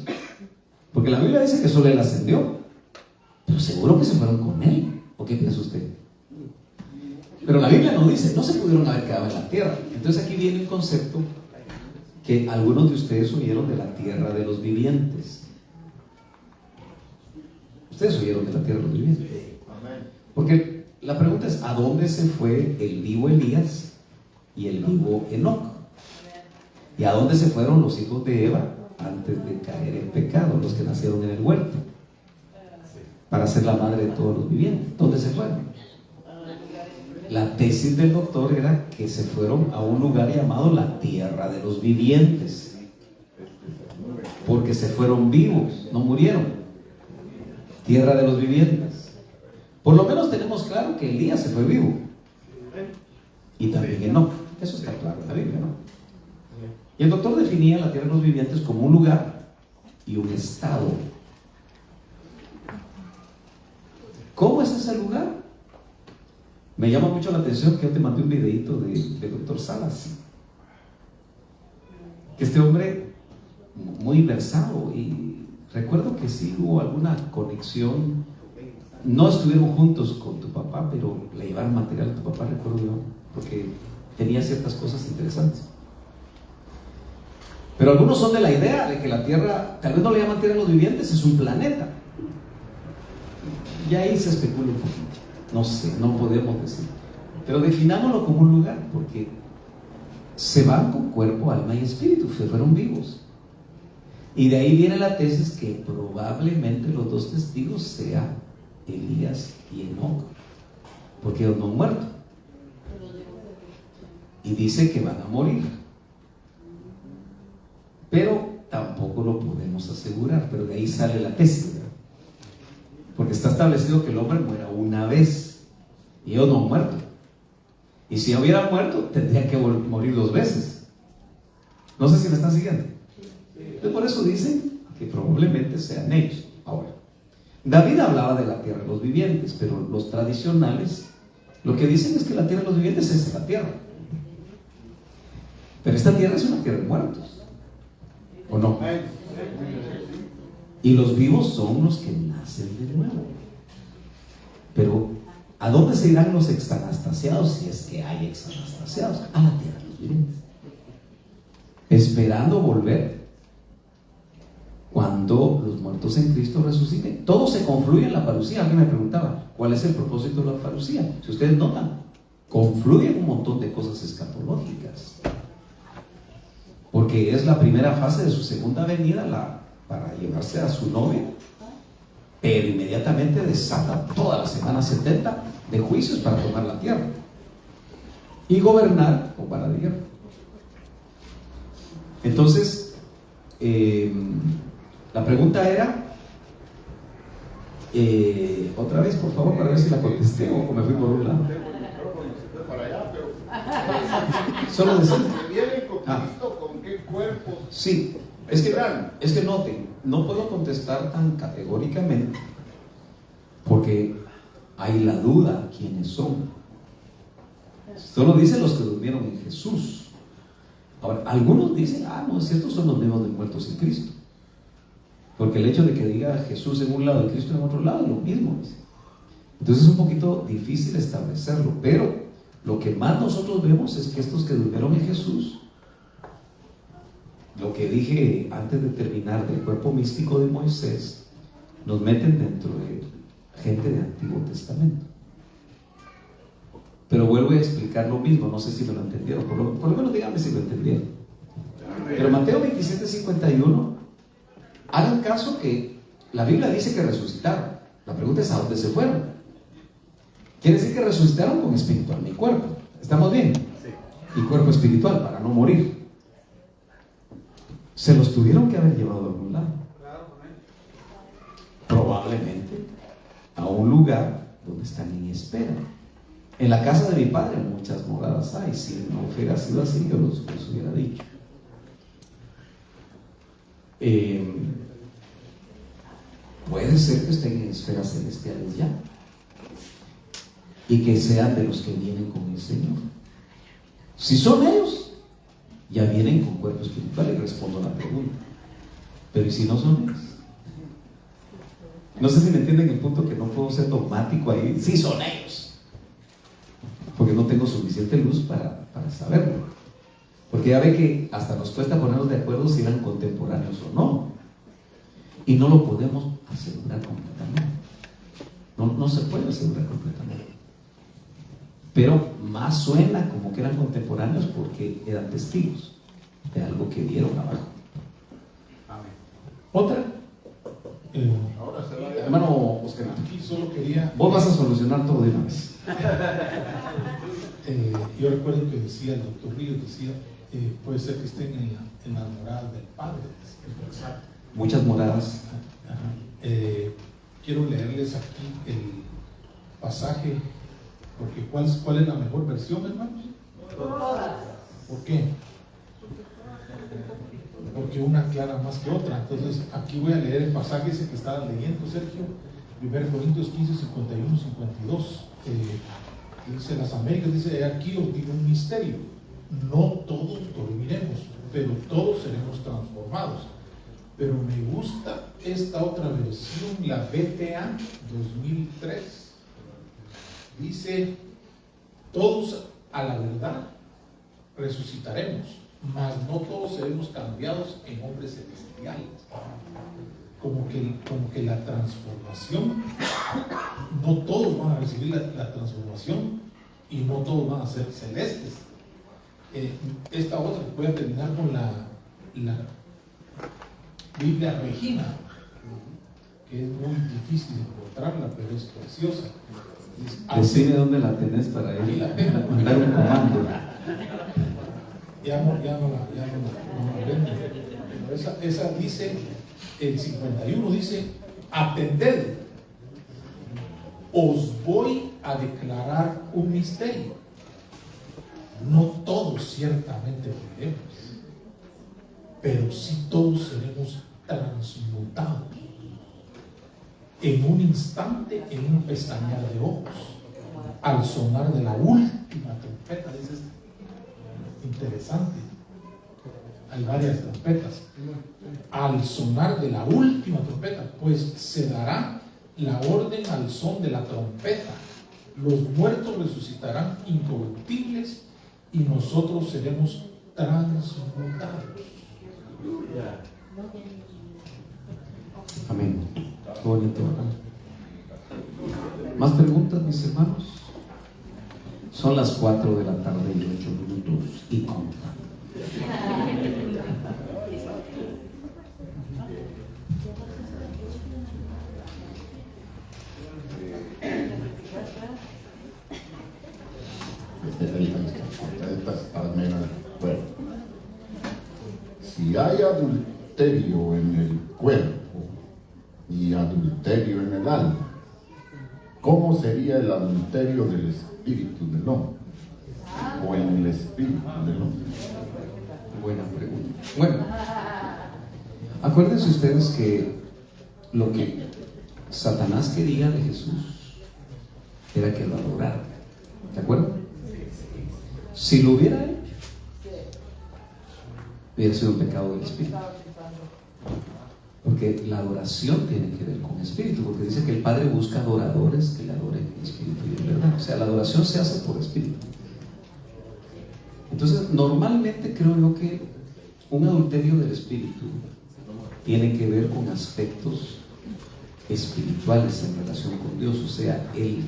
Porque la Biblia dice que solo él ascendió, pero seguro que se fueron con él. ¿O qué piensa usted? Pero la Biblia no dice, no se pudieron haber quedado en la tierra. Entonces aquí viene un concepto que algunos de ustedes oyeron de la tierra de los vivientes. Ustedes oyeron de la tierra de los vivientes. Porque La pregunta es, ¿a dónde se fue el vivo Elías y el vivo Enoc? ¿Y a dónde se fueron los hijos de Eva antes de caer en pecado, los que nacieron en el huerto, para ser la madre de todos los vivientes? ¿Dónde se fueron? La tesis del doctor era que se fueron a un lugar llamado la tierra de los vivientes, porque se fueron vivos, no murieron. Tierra de los vivientes. Por lo menos tenemos claro que Elías se fue vivo, y también Enoc. Eso está claro en la Biblia, ¿no? Y el doctor definía la tierra de los vivientes como un lugar y un estado. ¿Cómo es ese lugar? Me llama mucho la atención que yo te mandé un videito de doctor Salas, que este hombre muy versado, y recuerdo que sí hubo alguna conexión. No estuvieron juntos con tu papá, pero le llevaron material a tu papá, recuerdo yo, porque tenía ciertas cosas interesantes. Pero algunos son de la idea de que la tierra, tal vez no le llaman tierra de los vivientes, es un planeta. Y ahí se especula un poquito. No sé, no podemos decir. Pero definámoslo como un lugar, porque se van con cuerpo, alma y espíritu, se fueron vivos. Y de ahí viene la tesis que probablemente los dos testigos sean Elías y Enoc, porque ellos no han muerto. Y dice que van a morir. Pero tampoco lo podemos asegurar, pero de ahí sale la tesis, ¿verdad? Porque está establecido que el hombre muera una vez, y ellos no han muerto. Y si hubiera muerto, tendría que morir 2 veces. No sé si me están siguiendo. Entonces, por eso dicen que probablemente sean ellos. Ahora, David hablaba de la tierra de los vivientes, pero los tradicionales lo que dicen es que la tierra de los vivientes es la tierra. Pero esta tierra es una tierra de muertos, ¿o no? Y los vivos son los que nacen de nuevo. Pero ¿a dónde se irán los exanastasiados, si es que hay exanastasiados? A la tierra de los vivientes, esperando volver cuando los muertos en Cristo resuciten. Todo se confluye en la parucía. Alguien me preguntaba, ¿cuál es el propósito de la parucía? Si ustedes notan, confluyen un montón de cosas escatológicas, porque es la primera fase de su segunda venida, para llevarse a su novia, pero inmediatamente desata toda la semana 70 de juicios para tomar la tierra y gobernar con vara de hierro. Entonces, la pregunta era, otra vez por favor, para ver si la contesté o me fui por un lado. Solo decir, ¿con qué cuerpo? sí, es que noten, no puedo contestar tan categóricamente porque hay la duda quiénes son. Solo dicen los que durmieron en Jesús. Ahora, algunos dicen, no es cierto, son los mismos de muertos en Cristo, porque el hecho de que diga Jesús en un lado y Cristo en otro lado es lo mismo. Entonces es un poquito difícil establecerlo, pero lo que más nosotros vemos es que estos que durmieron en Jesús, lo que dije antes de terminar del cuerpo místico de Moisés, nos meten dentro de gente de Antiguo Testamento. Pero vuelvo a explicar lo mismo, no sé si me lo entendieron, por lo menos díganme si lo entendieron. Pero Mateo 27:51, hagan caso que la Biblia dice que resucitaron. La pregunta es, ¿a dónde se fueron? Quiere decir que resucitaron con espíritu, alma y cuerpo. ¿Estamos bien? Sí. Y cuerpo espiritual, para no morir. Se los tuvieron que haber llevado a algún lado. Probablemente a un lugar donde están en espera. En la casa de mi padre muchas moradas hay. Si no hubiera sido así, yo los hubiera dicho. Puede ser que estén en esferas celestiales ya, y que sean de los que vienen con el Señor. Si son ellos, ya vienen con cuerpo espiritual, y respondo a la pregunta. Pero ¿y si no son ellos? No sé si me entienden el punto, que no puedo ser dogmático ahí. Sí son ellos, porque no tengo suficiente luz para saberlo. Porque ya ve que hasta nos cuesta ponernos de acuerdo si eran contemporáneos o no, y no lo podemos asegurar completamente. No se puede asegurar completamente. pero más suena como que eran contemporáneos porque eran testigos de algo que vieron abajo. ¿Otra? Ahora se va a Hermano Oscar, Aquí solo quería. vos vas a solucionar todo de una vez. Yo recuerdo que decía el doctor Ríos, decía, puede ser que estén en la morada del Padre. Muchas moradas. Ajá. Quiero leerles aquí el pasaje, porque ¿cuál es la mejor versión, hermanos? ¿Por qué? Porque una aclara más que otra. Entonces, aquí voy a leer el pasaje ese que estaba leyendo, Sergio, 1 Corintios 15, 51, 52. Dice las Américas, dice, aquí os digo un misterio. No todos dormiremos, pero todos seremos transformados. Pero me gusta esta otra versión, la BTA 2003. Dice, todos a la verdad resucitaremos, mas no todos seremos cambiados en hombres celestiales. Como que la transformación, no todos van a recibir la transformación y no todos van a ser celestes. Esta otra, voy a terminar con la Biblia Regina, que es muy difícil encontrarla, pero es preciosa. Decime dónde la tenés para Ahí ir la tengo. mandar un comando. Ya no la venden. Pero esa dice, el 51 dice, atended, os voy a declarar un misterio. No todos ciertamente moriremos, pero sí todos seremos transmutados en un instante, en un pestañear de ojos, al sonar de la última trompeta. Dice, interesante, hay varias trompetas. Al sonar de la última trompeta, pues se dará la orden al son de la trompeta. Los muertos resucitarán incorruptibles y nosotros seremos transmutados. Amén. Qué bonito, ¿verdad? ¿Más preguntas, mis hermanos? Son las 4 de la tarde y 8 minutos y contando. Si hay adulterio en el cuerpo y adulterio en el alma, ¿cómo sería el adulterio del espíritu del hombre? O en el espíritu del hombre. Buena pregunta. Bueno, acuérdense ustedes que lo que Satanás quería de Jesús era que lo adorara. ¿De acuerdo? Si lo hubiera hecho, hubiera sido un pecado del espíritu. Porque la adoración tiene que ver con espíritu, porque dice que el Padre busca adoradores que le adoren en espíritu y en verdad. O sea, la adoración se hace por espíritu. Entonces, normalmente creo yo que un adulterio del espíritu tiene que ver con aspectos espirituales en relación con Dios. O sea, el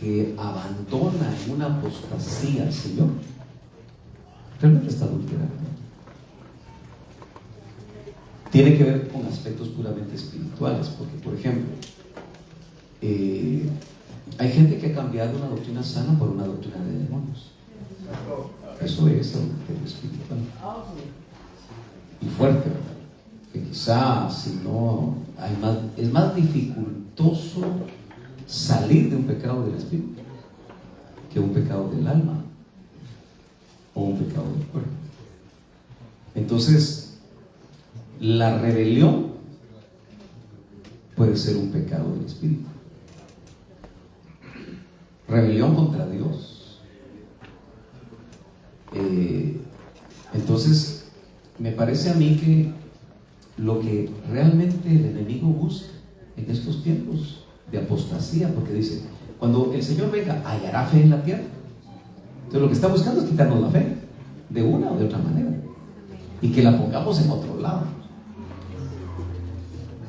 que abandona en una apostasía al Señor realmente está adulterando. Tiene que ver con aspectos puramente espirituales, porque, por ejemplo, hay gente que ha cambiado una doctrina sana por una doctrina de demonios. Eso es adulterio espiritual. Y fuerte, ¿verdad? Que quizá si no es más dificultoso salir de un pecado del espíritu que un pecado del alma o un pecado del cuerpo. Entonces, la rebelión puede ser un pecado del espíritu. Rebelión contra Dios. Entonces, me parece a mí que lo que realmente el enemigo busca en estos tiempos de apostasía, porque dice, cuando el Señor venga, hallará fe en la tierra. Entonces, lo que está buscando es quitarnos la fe, de una o de otra manera, y que la pongamos en otro lado.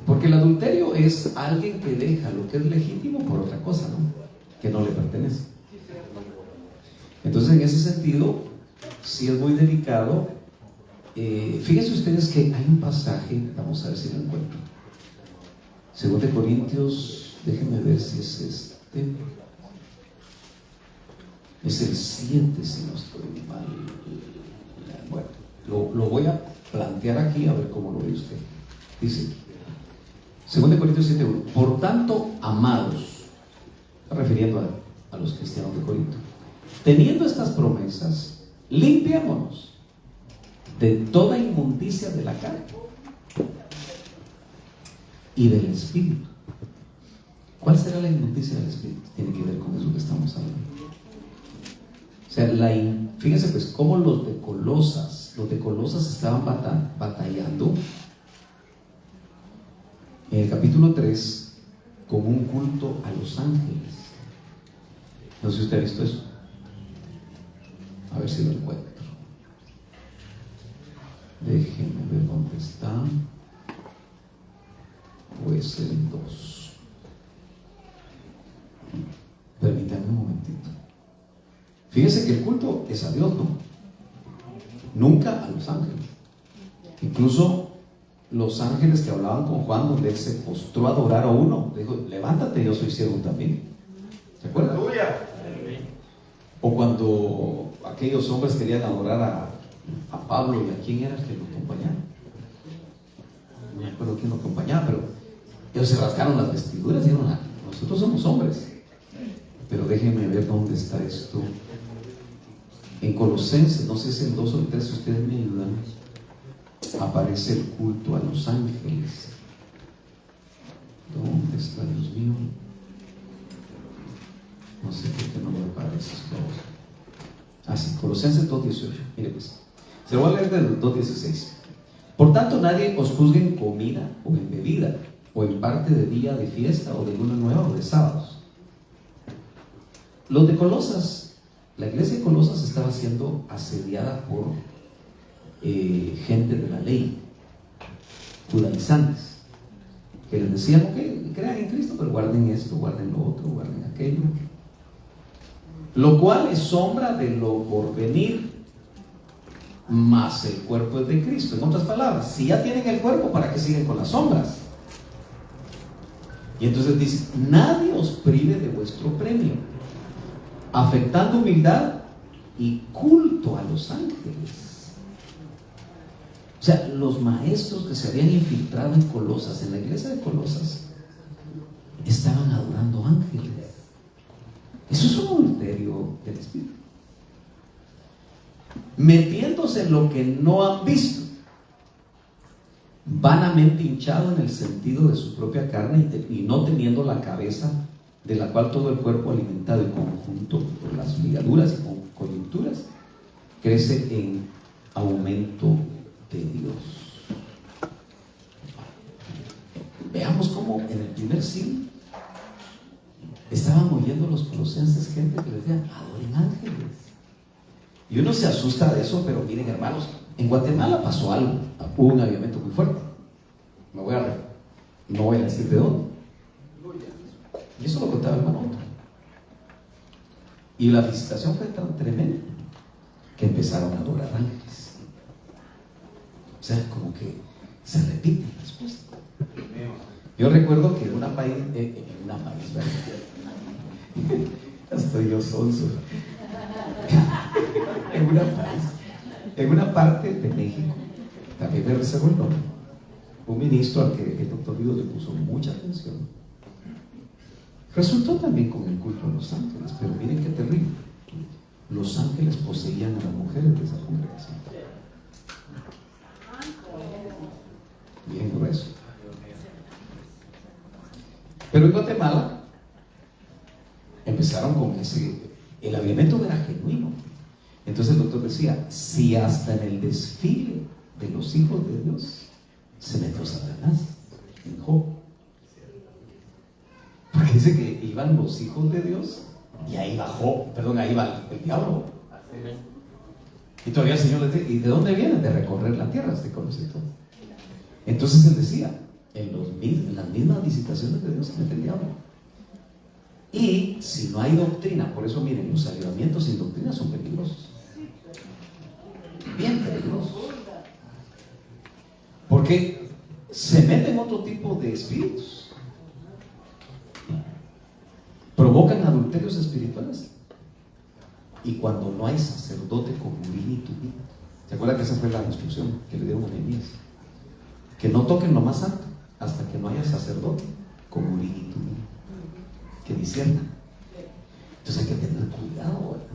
Porque el adulterio es alguien que deja lo que es legítimo por otra cosa, ¿no? que no le pertenece. Entonces, en ese sentido, sí es muy delicado. Fíjense ustedes que hay un pasaje, vamos a ver si lo encuentro. 2 de Corintios, déjenme ver si es este. Es el 7, si no estoy mal. Bueno, lo voy a plantear aquí a ver cómo lo ve usted. Dice, 2 de Corintios 7:1. Por tanto, amados, está refiriendo a los cristianos de Corinto, teniendo estas promesas, limpiémonos de toda inmundicia de la carne y del espíritu. ¿Cuál será la inmundicia del espíritu? Tiene que ver con eso que estamos hablando. O sea, fíjense pues cómo los de Colosas estaban batallando en el capítulo 3 con un culto a los ángeles. No sé si usted ha visto eso. A ver si lo encuentro. Déjenme ver dónde está. Pues el 2. Permítanme un momentito. Fíjense que el culto es a Dios, ¿no? Nunca a los ángeles. Incluso los ángeles que hablaban con Juan, donde él se postró a adorar a uno, dijo: levántate, yo soy ciego también. ¿Se acuerdan? O cuando aquellos hombres querían adorar a Pablo, y a quién era el que lo acompañaba. No me acuerdo quién lo acompañaba, pero ellos se rasgaron las vestiduras y dijeron: nosotros somos hombres. Pero déjenme ver dónde está esto. En Colosenses, no sé si es el 2 o el 3, si ustedes me ayudan, aparece el culto a los ángeles. ¿Dónde está, Dios mío? No sé por qué no me aparece esto. Sí, Colosenses 2:18. Mire pues, se lo voy a leer del 2:16. Por tanto, nadie os juzgue en comida o en bebida, o en parte de día de fiesta, o de luna nueva, o de sábados. Los de Colosas, la iglesia de Colosas estaba siendo asediada por gente de la ley, judaizantes, que les decían: ok, crean en Cristo, pero guarden esto, guarden lo otro, guarden aquello, lo cual es sombra de lo por venir, mas el cuerpo es de Cristo. En otras palabras, si ya tienen el cuerpo, ¿para qué siguen con las sombras? Y entonces dice: nadie os prive de vuestro premio, afectando humildad y culto a los ángeles. O sea, los maestros que se habían infiltrado en Colosas, en la iglesia de Colosas, estaban adorando ángeles. Eso es un adulterio del espíritu, metiéndose en lo que no han visto, vanamente hinchado en el sentido de su propia carne, y no teniendo la cabeza, de la cual todo el cuerpo, alimentado en conjunto por las ligaduras y con coyunturas, crece en aumento de Dios. Veamos cómo en el primer siglo estaban oyendo los colosenses gente que les decía: adoren ángeles. Y uno se asusta de eso, pero miren, hermanos, en Guatemala pasó algo, hubo un avivamiento muy fuerte. No voy a decir de dónde. Y eso lo contaba el hermano otro. Y la visitación fue tan tremenda que empezaron a adorar ángeles. O sea, como que se repiten las cosas. Yo recuerdo que en una país, estoy yo sonso. En una parte de México, también me reservo el nombre, un ministro al que el doctor Guido le puso mucha atención, resultó también con el culto a los ángeles. Pero miren qué terrible: los ángeles poseían a las mujeres de esa congregación. Bien grueso. Pero en Guatemala empezaron con el avivamiento era genuino. Entonces el doctor decía: si hasta en el desfile de los hijos de Dios se metió Satanás, en Job. Porque dice que iban los hijos de Dios y ahí ahí va el diablo. Y todavía el Señor les dice: ¿y de dónde vienen? De recorrer la tierra, este conocimiento. Entonces él decía: en las mismas visitaciones de Dios se mete el diablo. Y si no hay doctrina, por eso miren, los avivamientos sin doctrina son peligrosos. Bien peligrosos. Porque se meten otro tipo de espíritus. Provocan adulterios espirituales. Y cuando no hay sacerdote con Urim y Tumim, ¿se acuerdan que esa fue la instrucción que le dieron a Nehemías? Que no toquen lo más santo hasta que no haya sacerdote con Urim y Tumim que disciernan. Entonces hay que tener cuidado, ¿verdad?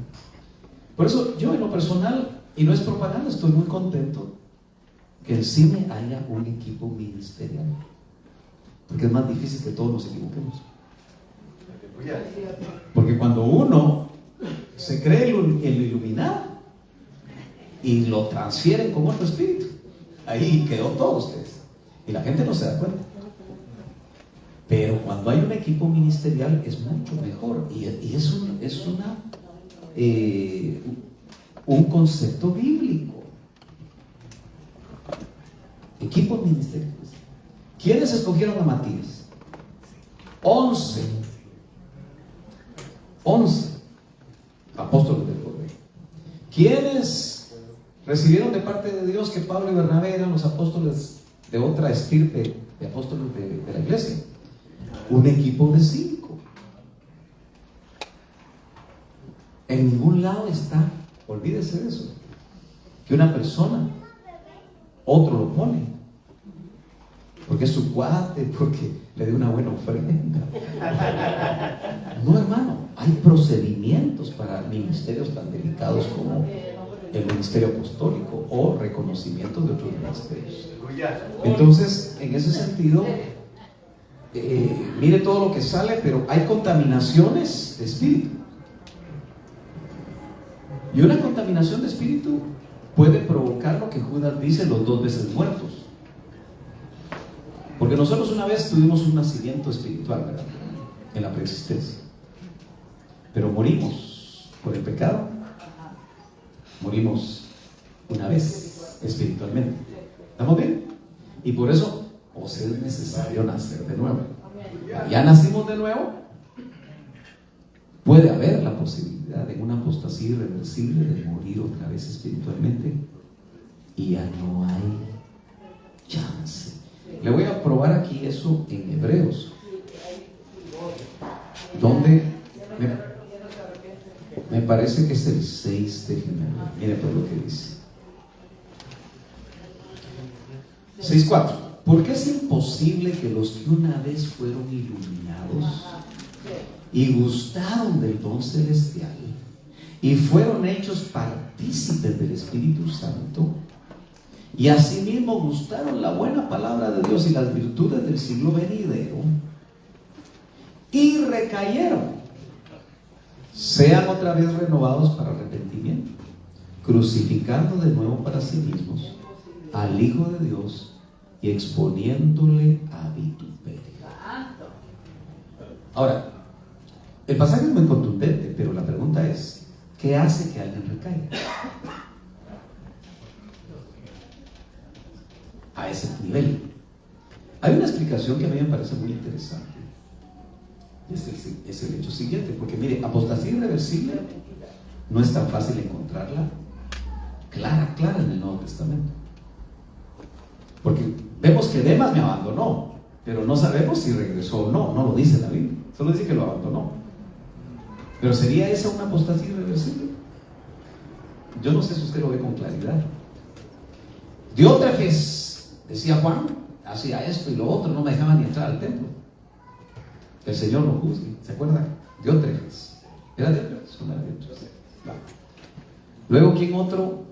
Por eso yo en lo personal, y no es propaganda, estoy muy contento que en cine haya un equipo ministerial, porque es más difícil que todos nos equivoquemos. Porque cuando uno se cree el iluminado y lo transfieren con otro espíritu, ahí quedó todos ustedes y la gente no se da cuenta. Pero cuando hay un equipo ministerial es mucho mejor, y es un concepto bíblico. Equipos ministeriales. ¿Quiénes escogieron a Matías? 11 apóstoles del poder. ¿Quiénes recibieron de parte de Dios que Pablo y Bernabé eran los apóstoles de otra estirpe de apóstoles de la iglesia? Un equipo de 5. En ningún lado está, olvídese de eso, que una persona, otro lo pone, porque es su cuate, porque le dé una buena ofrenda. No, hermano, hay procedimientos para ministerios tan delicados como el ministerio apostólico o reconocimiento de otros ministerios. Entonces, en ese sentido, mire todo lo que sale, pero hay contaminaciones de espíritu. Y una contaminación de espíritu puede provocar lo que Judas dice, los 2 veces muertos. Porque nosotros una vez tuvimos un nacimiento espiritual, ¿verdad? En la preexistencia. Pero morimos por el pecado. Morimos una vez espiritualmente. ¿Estamos bien? Y por eso os es necesario nacer de nuevo. Ya nacimos de nuevo. Puede haber la posibilidad de una apostasía irreversible de morir otra vez espiritualmente y ya no hay chance. Le voy a probar aquí eso en Hebreos, donde me parece que es el 6 de enero. Mire por lo que dice 6:4. Porque es imposible que los que una vez fueron iluminados y gustaron del don celestial y fueron hechos partícipes del Espíritu Santo y asimismo gustaron la buena palabra de Dios y las virtudes del siglo venidero y recayeron, sean otra vez renovados para arrepentimiento, crucificando de nuevo para sí mismos al Hijo de Dios y exponiéndole a vituperio. Ahora, el pasaje es muy contundente, pero la pregunta es, ¿qué hace que alguien recaiga a ese nivel? Hay una explicación que a mí me parece muy interesante. Es el hecho siguiente, porque mire, apostasía irreversible no es tan fácil encontrarla clara en el Nuevo Testamento. Porque vemos que Demas me abandonó, pero no sabemos si regresó o no, no lo dice la Biblia, solo dice que lo abandonó. Pero ¿sería esa una apostasía irreversible? Yo no sé si usted lo ve con claridad. Diótrefes, decía Juan, hacía esto y lo otro, no me dejaban ni entrar al templo. El Señor lo juzgue, ¿se acuerdan? Diótrefes. ¿Era Diótrefes? No era Diótrefes. Vale. Luego, ¿quién otro?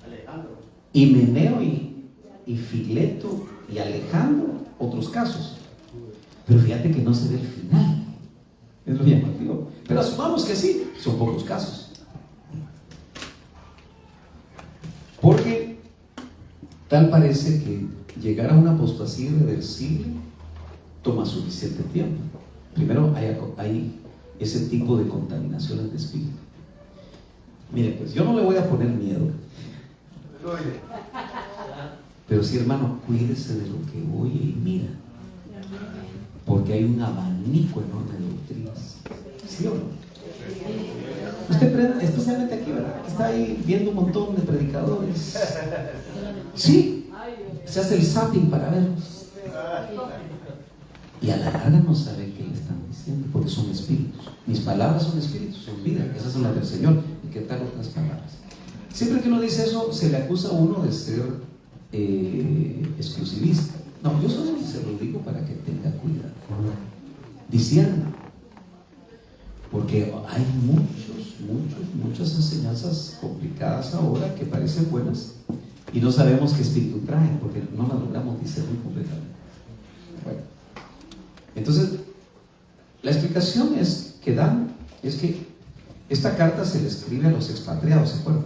Alejandro. Himeneo y Fileto y Alejandro, otros casos. Pero fíjate que no se ve el final. Es lo llamativo. Pero asumamos que sí, son pocos casos. Porque tal parece que llegar a una apostasía irreversible toma suficiente tiempo. Primero hay ese tipo de contaminaciones de espíritu. Mire, pues yo no le voy a poner miedo. Pero sí, hermano, cuídese de lo que oye y mira. Porque hay un abanico enorme de doctrinas. ¿Sí o no? Usted, especialmente aquí, ¿verdad? Está ahí viendo un montón de predicadores. Sí, se hace el zapping para verlos. Y a la larga no sabe qué le están diciendo, porque son espíritus. Mis palabras son espíritus, son vida. Esas son las del Señor. ¿Y qué tal otras palabras? Siempre que uno dice eso, se le acusa a uno de ser exclusivista. No, yo solo se lo digo para que tenga cuidado. Discierna. Porque hay muchas enseñanzas complicadas ahora que parecen buenas y no sabemos qué espíritu traen porque no las logramos discernir completamente. Bueno, entonces la explicación que dan es que esta carta se le escribe a los expatriados, ¿se acuerdan?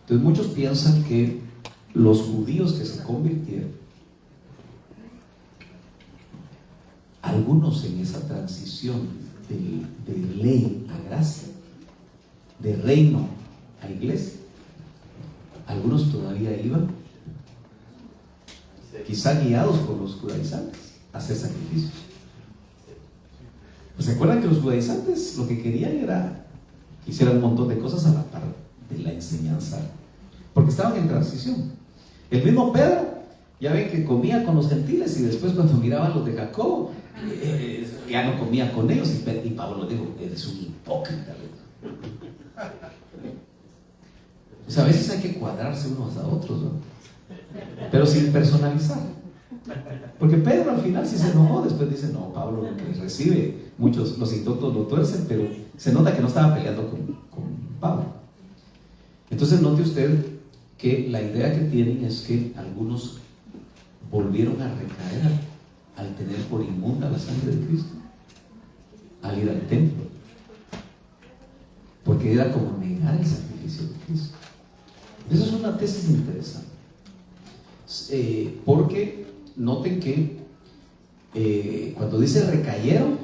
Entonces muchos piensan que los judíos que se convirtieron, algunos en esa transición de ley a gracia, de reino a iglesia, algunos todavía iban, quizá guiados por los judaizantes, a hacer sacrificios. Pues se acuerdan que los judaizantes lo que querían era que hicieran un montón de cosas a la par de la enseñanza, porque estaban en transición. El mismo Pedro, ya ven que comía con los gentiles y después cuando miraba a los de Jacobo, ya no comía con ellos, y Pablo dijo: eres un hipócrita. Pues a veces hay que cuadrarse unos a otros, ¿no? Pero sin personalizar, porque Pedro al final sí se enojó. Después dice: no, Pablo lo que recibe, muchos los indoctos lo tuercen, pero se nota que no estaba peleando con Pablo. Entonces note usted que la idea que tienen es que algunos volvieron a recaer al tener por inmunda la sangre de Cristo, al ir al templo, porque era como negar el sacrificio de Cristo. Eso es una tesis interesante, porque noten que cuando dice recayeron,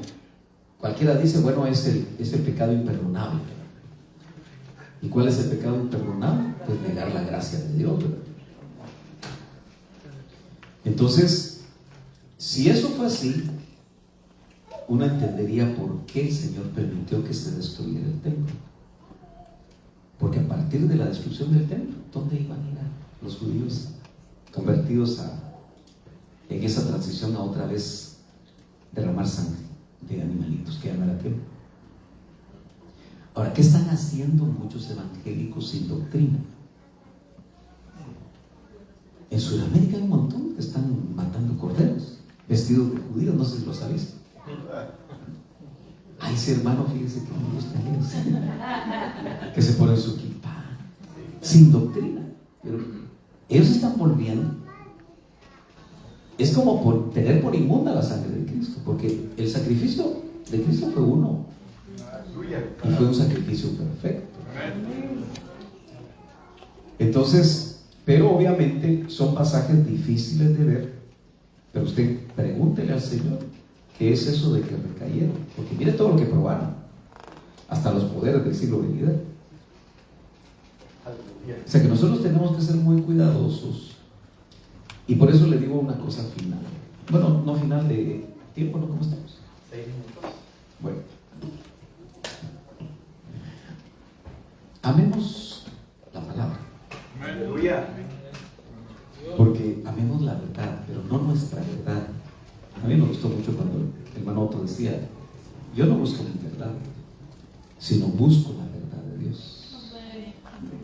cualquiera dice: bueno, es el pecado imperdonable. ¿Y cuál es el pecado imperdonable? Pues negar la gracia de Dios, ¿verdad? Entonces, si eso fue así, uno entendería por qué el Señor permitió que se destruyera el templo. Porque a partir de la destrucción del templo, ¿dónde iban a ir los judíos convertidos en esa transición a otra vez derramar sangre de animalitos que ya no era templo? Ahora, ¿qué están haciendo muchos evangélicos sin doctrina? En Sudamérica hay un montón que están matando corderos vestidos de judíos, no sé si lo sabéis. Ay, ese hermano, fíjese que me gusta eso, que se ponen su kippah sin doctrina, pero ellos están volviendo. Es como por tener por inmunda la sangre de Cristo, porque el sacrificio de Cristo fue uno y fue un sacrificio perfecto. Entonces, pero obviamente son pasajes difíciles de ver, pero usted pregúntele al Señor qué es eso de que recayeron, porque mire todo lo que probaron, hasta los poderes del siglo venidero. O sea que nosotros tenemos que ser muy cuidadosos, y por eso le digo una cosa final. Bueno, no final de tiempo, ¿no? ¿Cómo estamos? 6 minutos. Bueno, amemos la palabra. Aleluya. Porque amemos la verdad, pero no nuestra verdad. A mí me gustó mucho cuando el hermano Otto decía: yo no busco mi verdad, sino busco la verdad de Dios.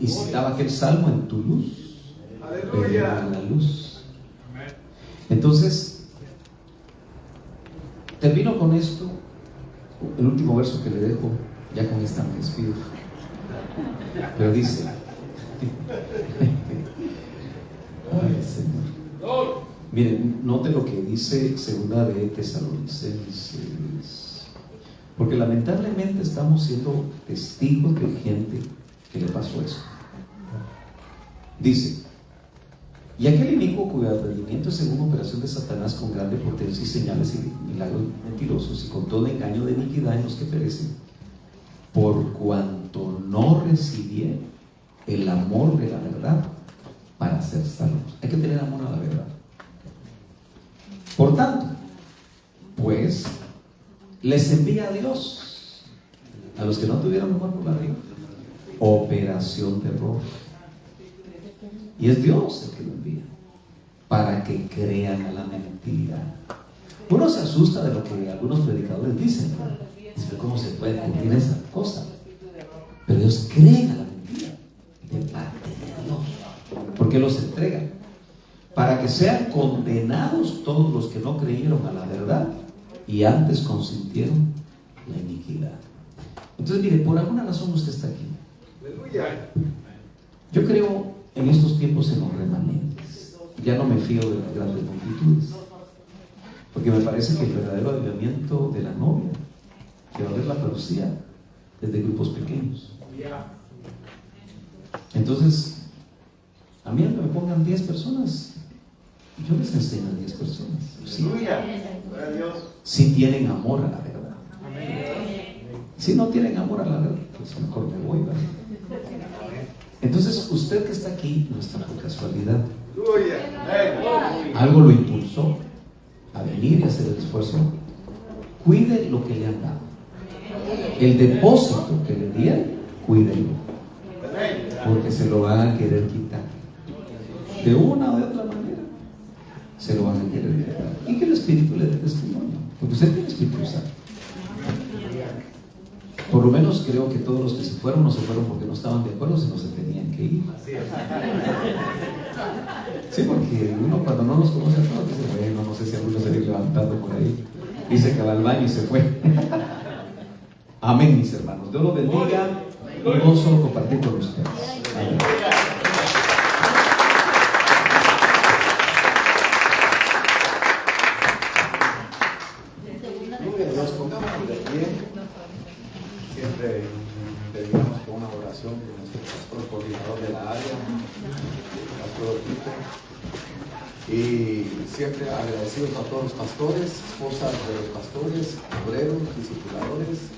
Y citaba aquel salmo: en tu luz veremos la luz. Entonces, termino con esto, el último verso que le dejo, ya con esta me despido. Pero dice: ay, Señor. Miren, note lo que dice segunda de Tesalonicenses, porque lamentablemente estamos siendo testigos de gente que le pasó eso. Dice: y aquel inicuo cuyo advenimiento es según operación de Satanás, con grande potencia y señales y milagros mentirosos, y con todo engaño de iniquidad en los que perecen, por cuanto no recibieron el amor de la verdad para ser salvos. Hay que tener amor a la verdad. Por tanto, pues, les envía a Dios, a los que no tuvieron amor por la ley, operación de error. Y es Dios el que lo envía, para que crean a la mentira. Uno se asusta de lo que algunos predicadores dicen, ¿no? Dice, ¿cómo se puede cumplir esa cosa? Pero ellos creen a la mentira de parte de Dios, porque los entrega para que sean condenados todos los que no creyeron a la verdad y antes consintieron la iniquidad. Entonces, mire, por alguna razón usted está aquí. Yo creo en estos tiempos en los remanentes. Ya no me fío de las grandes multitudes, porque me parece que el verdadero avivamiento de la novia que va a haber la parucía es de grupos pequeños. Entonces, a mí aunque me pongan 10 personas, yo les enseño a 10 personas. Sí. Si tienen amor a la verdad. Si no tienen amor a la verdad, pues mejor me voy, ¿verdad? Entonces, usted que está aquí no está por casualidad. Algo lo impulsó a venir y hacer el esfuerzo. Cuide lo que le han dado. El depósito que le dieron, cuídenlo, porque se lo van a querer quitar. De una o de otra manera, se lo van a querer quitar. Y que el Espíritu le dé testimonio, porque usted tiene Espíritu Santo. Por lo menos creo que todos los que se fueron no se fueron porque no estaban de acuerdo, sino se tenían que ir. Sí, porque uno cuando no los conoce a todos dice, bueno, no sé si alguno se viene levantando por ahí. Dice que va al baño y se fue. Amén, mis hermanos. Dios los bendiga. Un gozo compartir con ustedes. Amén. Nos pongamos de pie. Siempre terminamos con una oración con nuestro pastor coordinador de la área, pastor Tito. Y siempre agradecidos a todos los pastores, esposas de los pastores, obreros, discipuladores,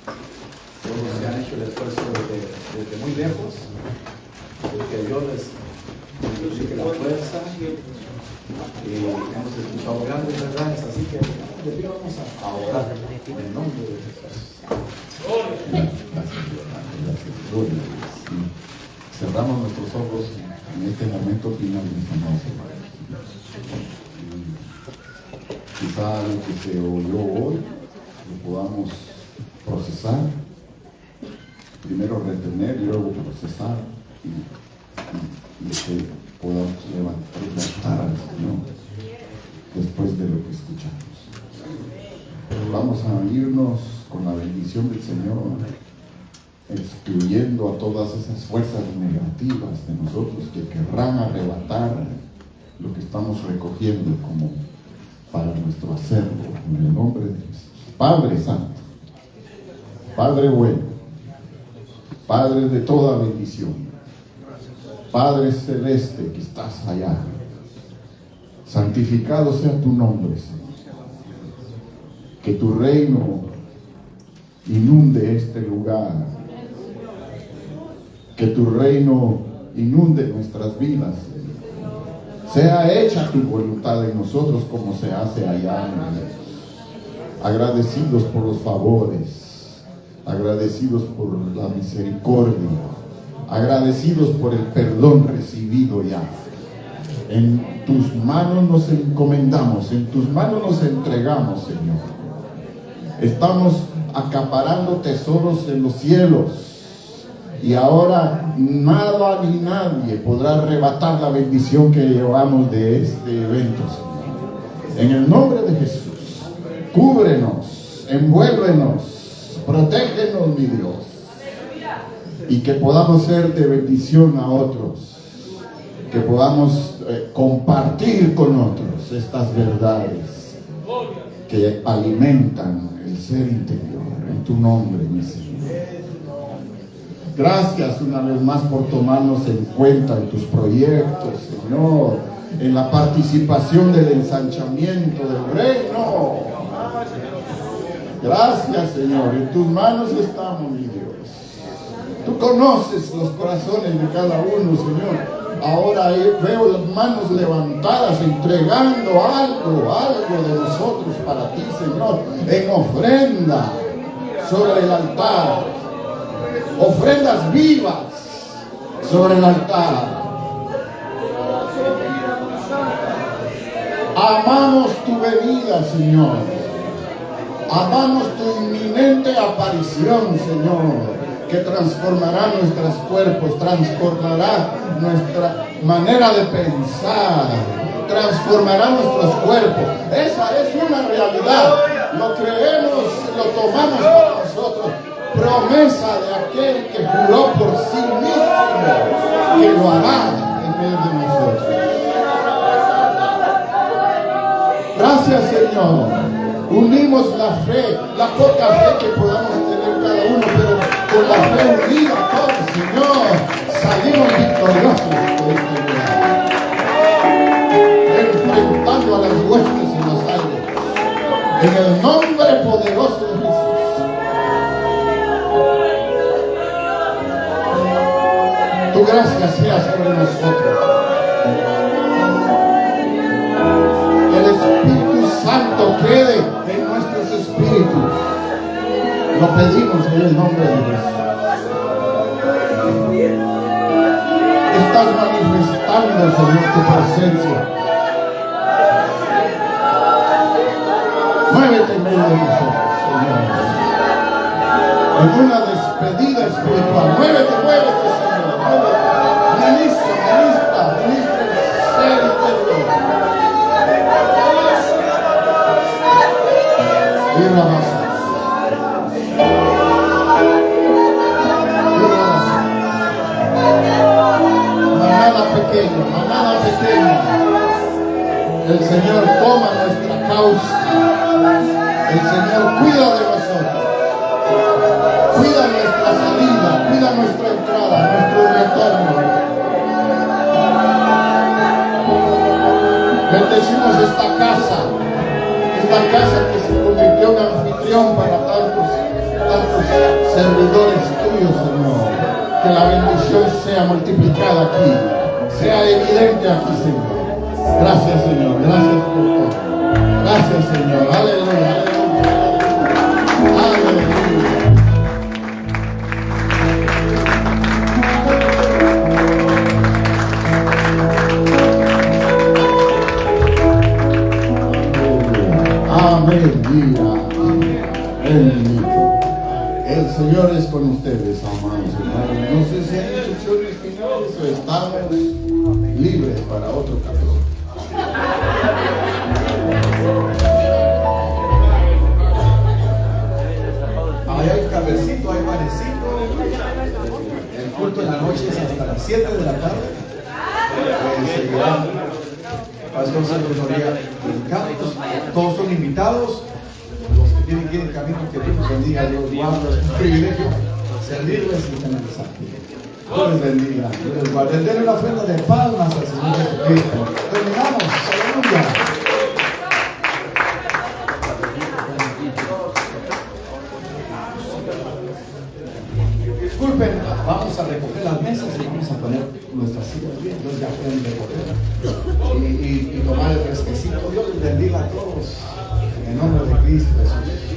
todos los que han hecho el esfuerzo desde muy lejos. Que Dios les multiplique la fuerza. Y hemos escuchado grandes verdades, así que de pie vamos a orar en el nombre de Jesús. Gracias. Cerramos nuestros ojos en este momento final de esta noche. Quizá lo que se oyó hoy lo podamos procesar, primero retener y luego procesar y que podamos levantar al Señor después de lo que escuchamos. Vamos a irnos con la bendición del Señor, excluyendo a todas esas fuerzas negativas de nosotros que querrán arrebatar lo que estamos recogiendo como para nuestro acervo, en el nombre de Jesús. Padre Santo, Padre bueno, Padre de toda bendición, Padre Celeste que estás allá, santificado sea tu nombre, Señor. Que tu reino inunde este lugar, que tu reino inunde nuestras vidas, Señor. Sea hecha tu voluntad en nosotros como se hace allá. Agradecidos por los favores, agradecidos por la misericordia, agradecidos por el perdón recibido ya. En tus manos nos encomendamos, en tus manos nos entregamos, Señor. Estamos acaparando tesoros en los cielos. Y ahora nada ni nadie podrá arrebatar la bendición que llevamos de este evento, Señor. En el nombre de Jesús, cúbrenos, envuélvenos, protégenos, mi Dios. Y que podamos ser de bendición a otros. Que podamos compartir con otros estas verdades que alimentan el ser interior. En tu nombre, mi Señor. Gracias una vez más por tomarnos en cuenta en tus proyectos, Señor, en la participación del ensanchamiento del reino. Gracias, Señor, en tus manos estamos, mi Dios. Tú conoces los corazones de cada uno, Señor. Ahora veo las manos levantadas, entregando algo de nosotros para ti, Señor, en ofrenda sobre el altar. Ofrendas vivas sobre el altar. Amamos tu venida, Señor. Amamos tu inminente aparición, Señor, que transformará nuestros cuerpos, transformará nuestra manera de pensar, transformará nuestros cuerpos. Esa es una realidad. Lo creemos, lo tomamos para nosotros. Promesa de aquel que juró por sí mismo que lo hará en medio de nosotros. Gracias, Señor. Unimos la fe, la poca fe que podamos tener cada uno, pero con la fe unida todos, Señor, salimos victoriosos de este lugar, enfrentando a las huestes en los aires, en el nombre poderoso de Jesús. Tu gracia sea sobre nosotros. El Espíritu Santo quede en nuestros espíritus. Lo pedimos en el nombre de Jesús. Estás manifestando, Señor, tu presencia. Muévete en medio de nosotros, Señor. En una despedida espiritual. Muévete, Señor. Muévete. Ministra el ser interior. Y rabasa. Manada pequeña, el Señor toma nuestra causa, el Señor cuida de nosotros, cuida nuestra salida, cuida nuestra entrada, nuestro retorno. Bendecimos esta casa que se convirtió en anfitrión para tantos servidores tuyos, Señor. Que la bendición sea multiplicada aquí, sea evidente aquí, Señor. Gracias, Señor. Gracias por todo. Gracias, Señor. Aleluya, aleluya, aleluya. Amén. Bendito. El Señor es con ustedes, amados hermanos. No sé si hay instrucciones finales o estamos libres para otro capítulo. Ahí hay cafecito, hay panecito. El culto en la noche es hasta las 7 de la tarde. Seguirá Pastor Santos Noriega del campus. Todos son invitados. Los que tienen que ir en camino, que Dios los bendiga, Dios los guarda. Es un privilegio servirles y canalizar. Dios les bendiga. Dios les guarde. Denle una ofrenda de palmas al Señor Jesucristo. Terminamos. Aleluya. Disculpen, vamos a recoger las mesas y vamos a poner nuestras sillas bien. Entonces ya pueden recoger y tomar el fresquecito. Dios les bendiga a todos. En el nombre de Cristo Jesús.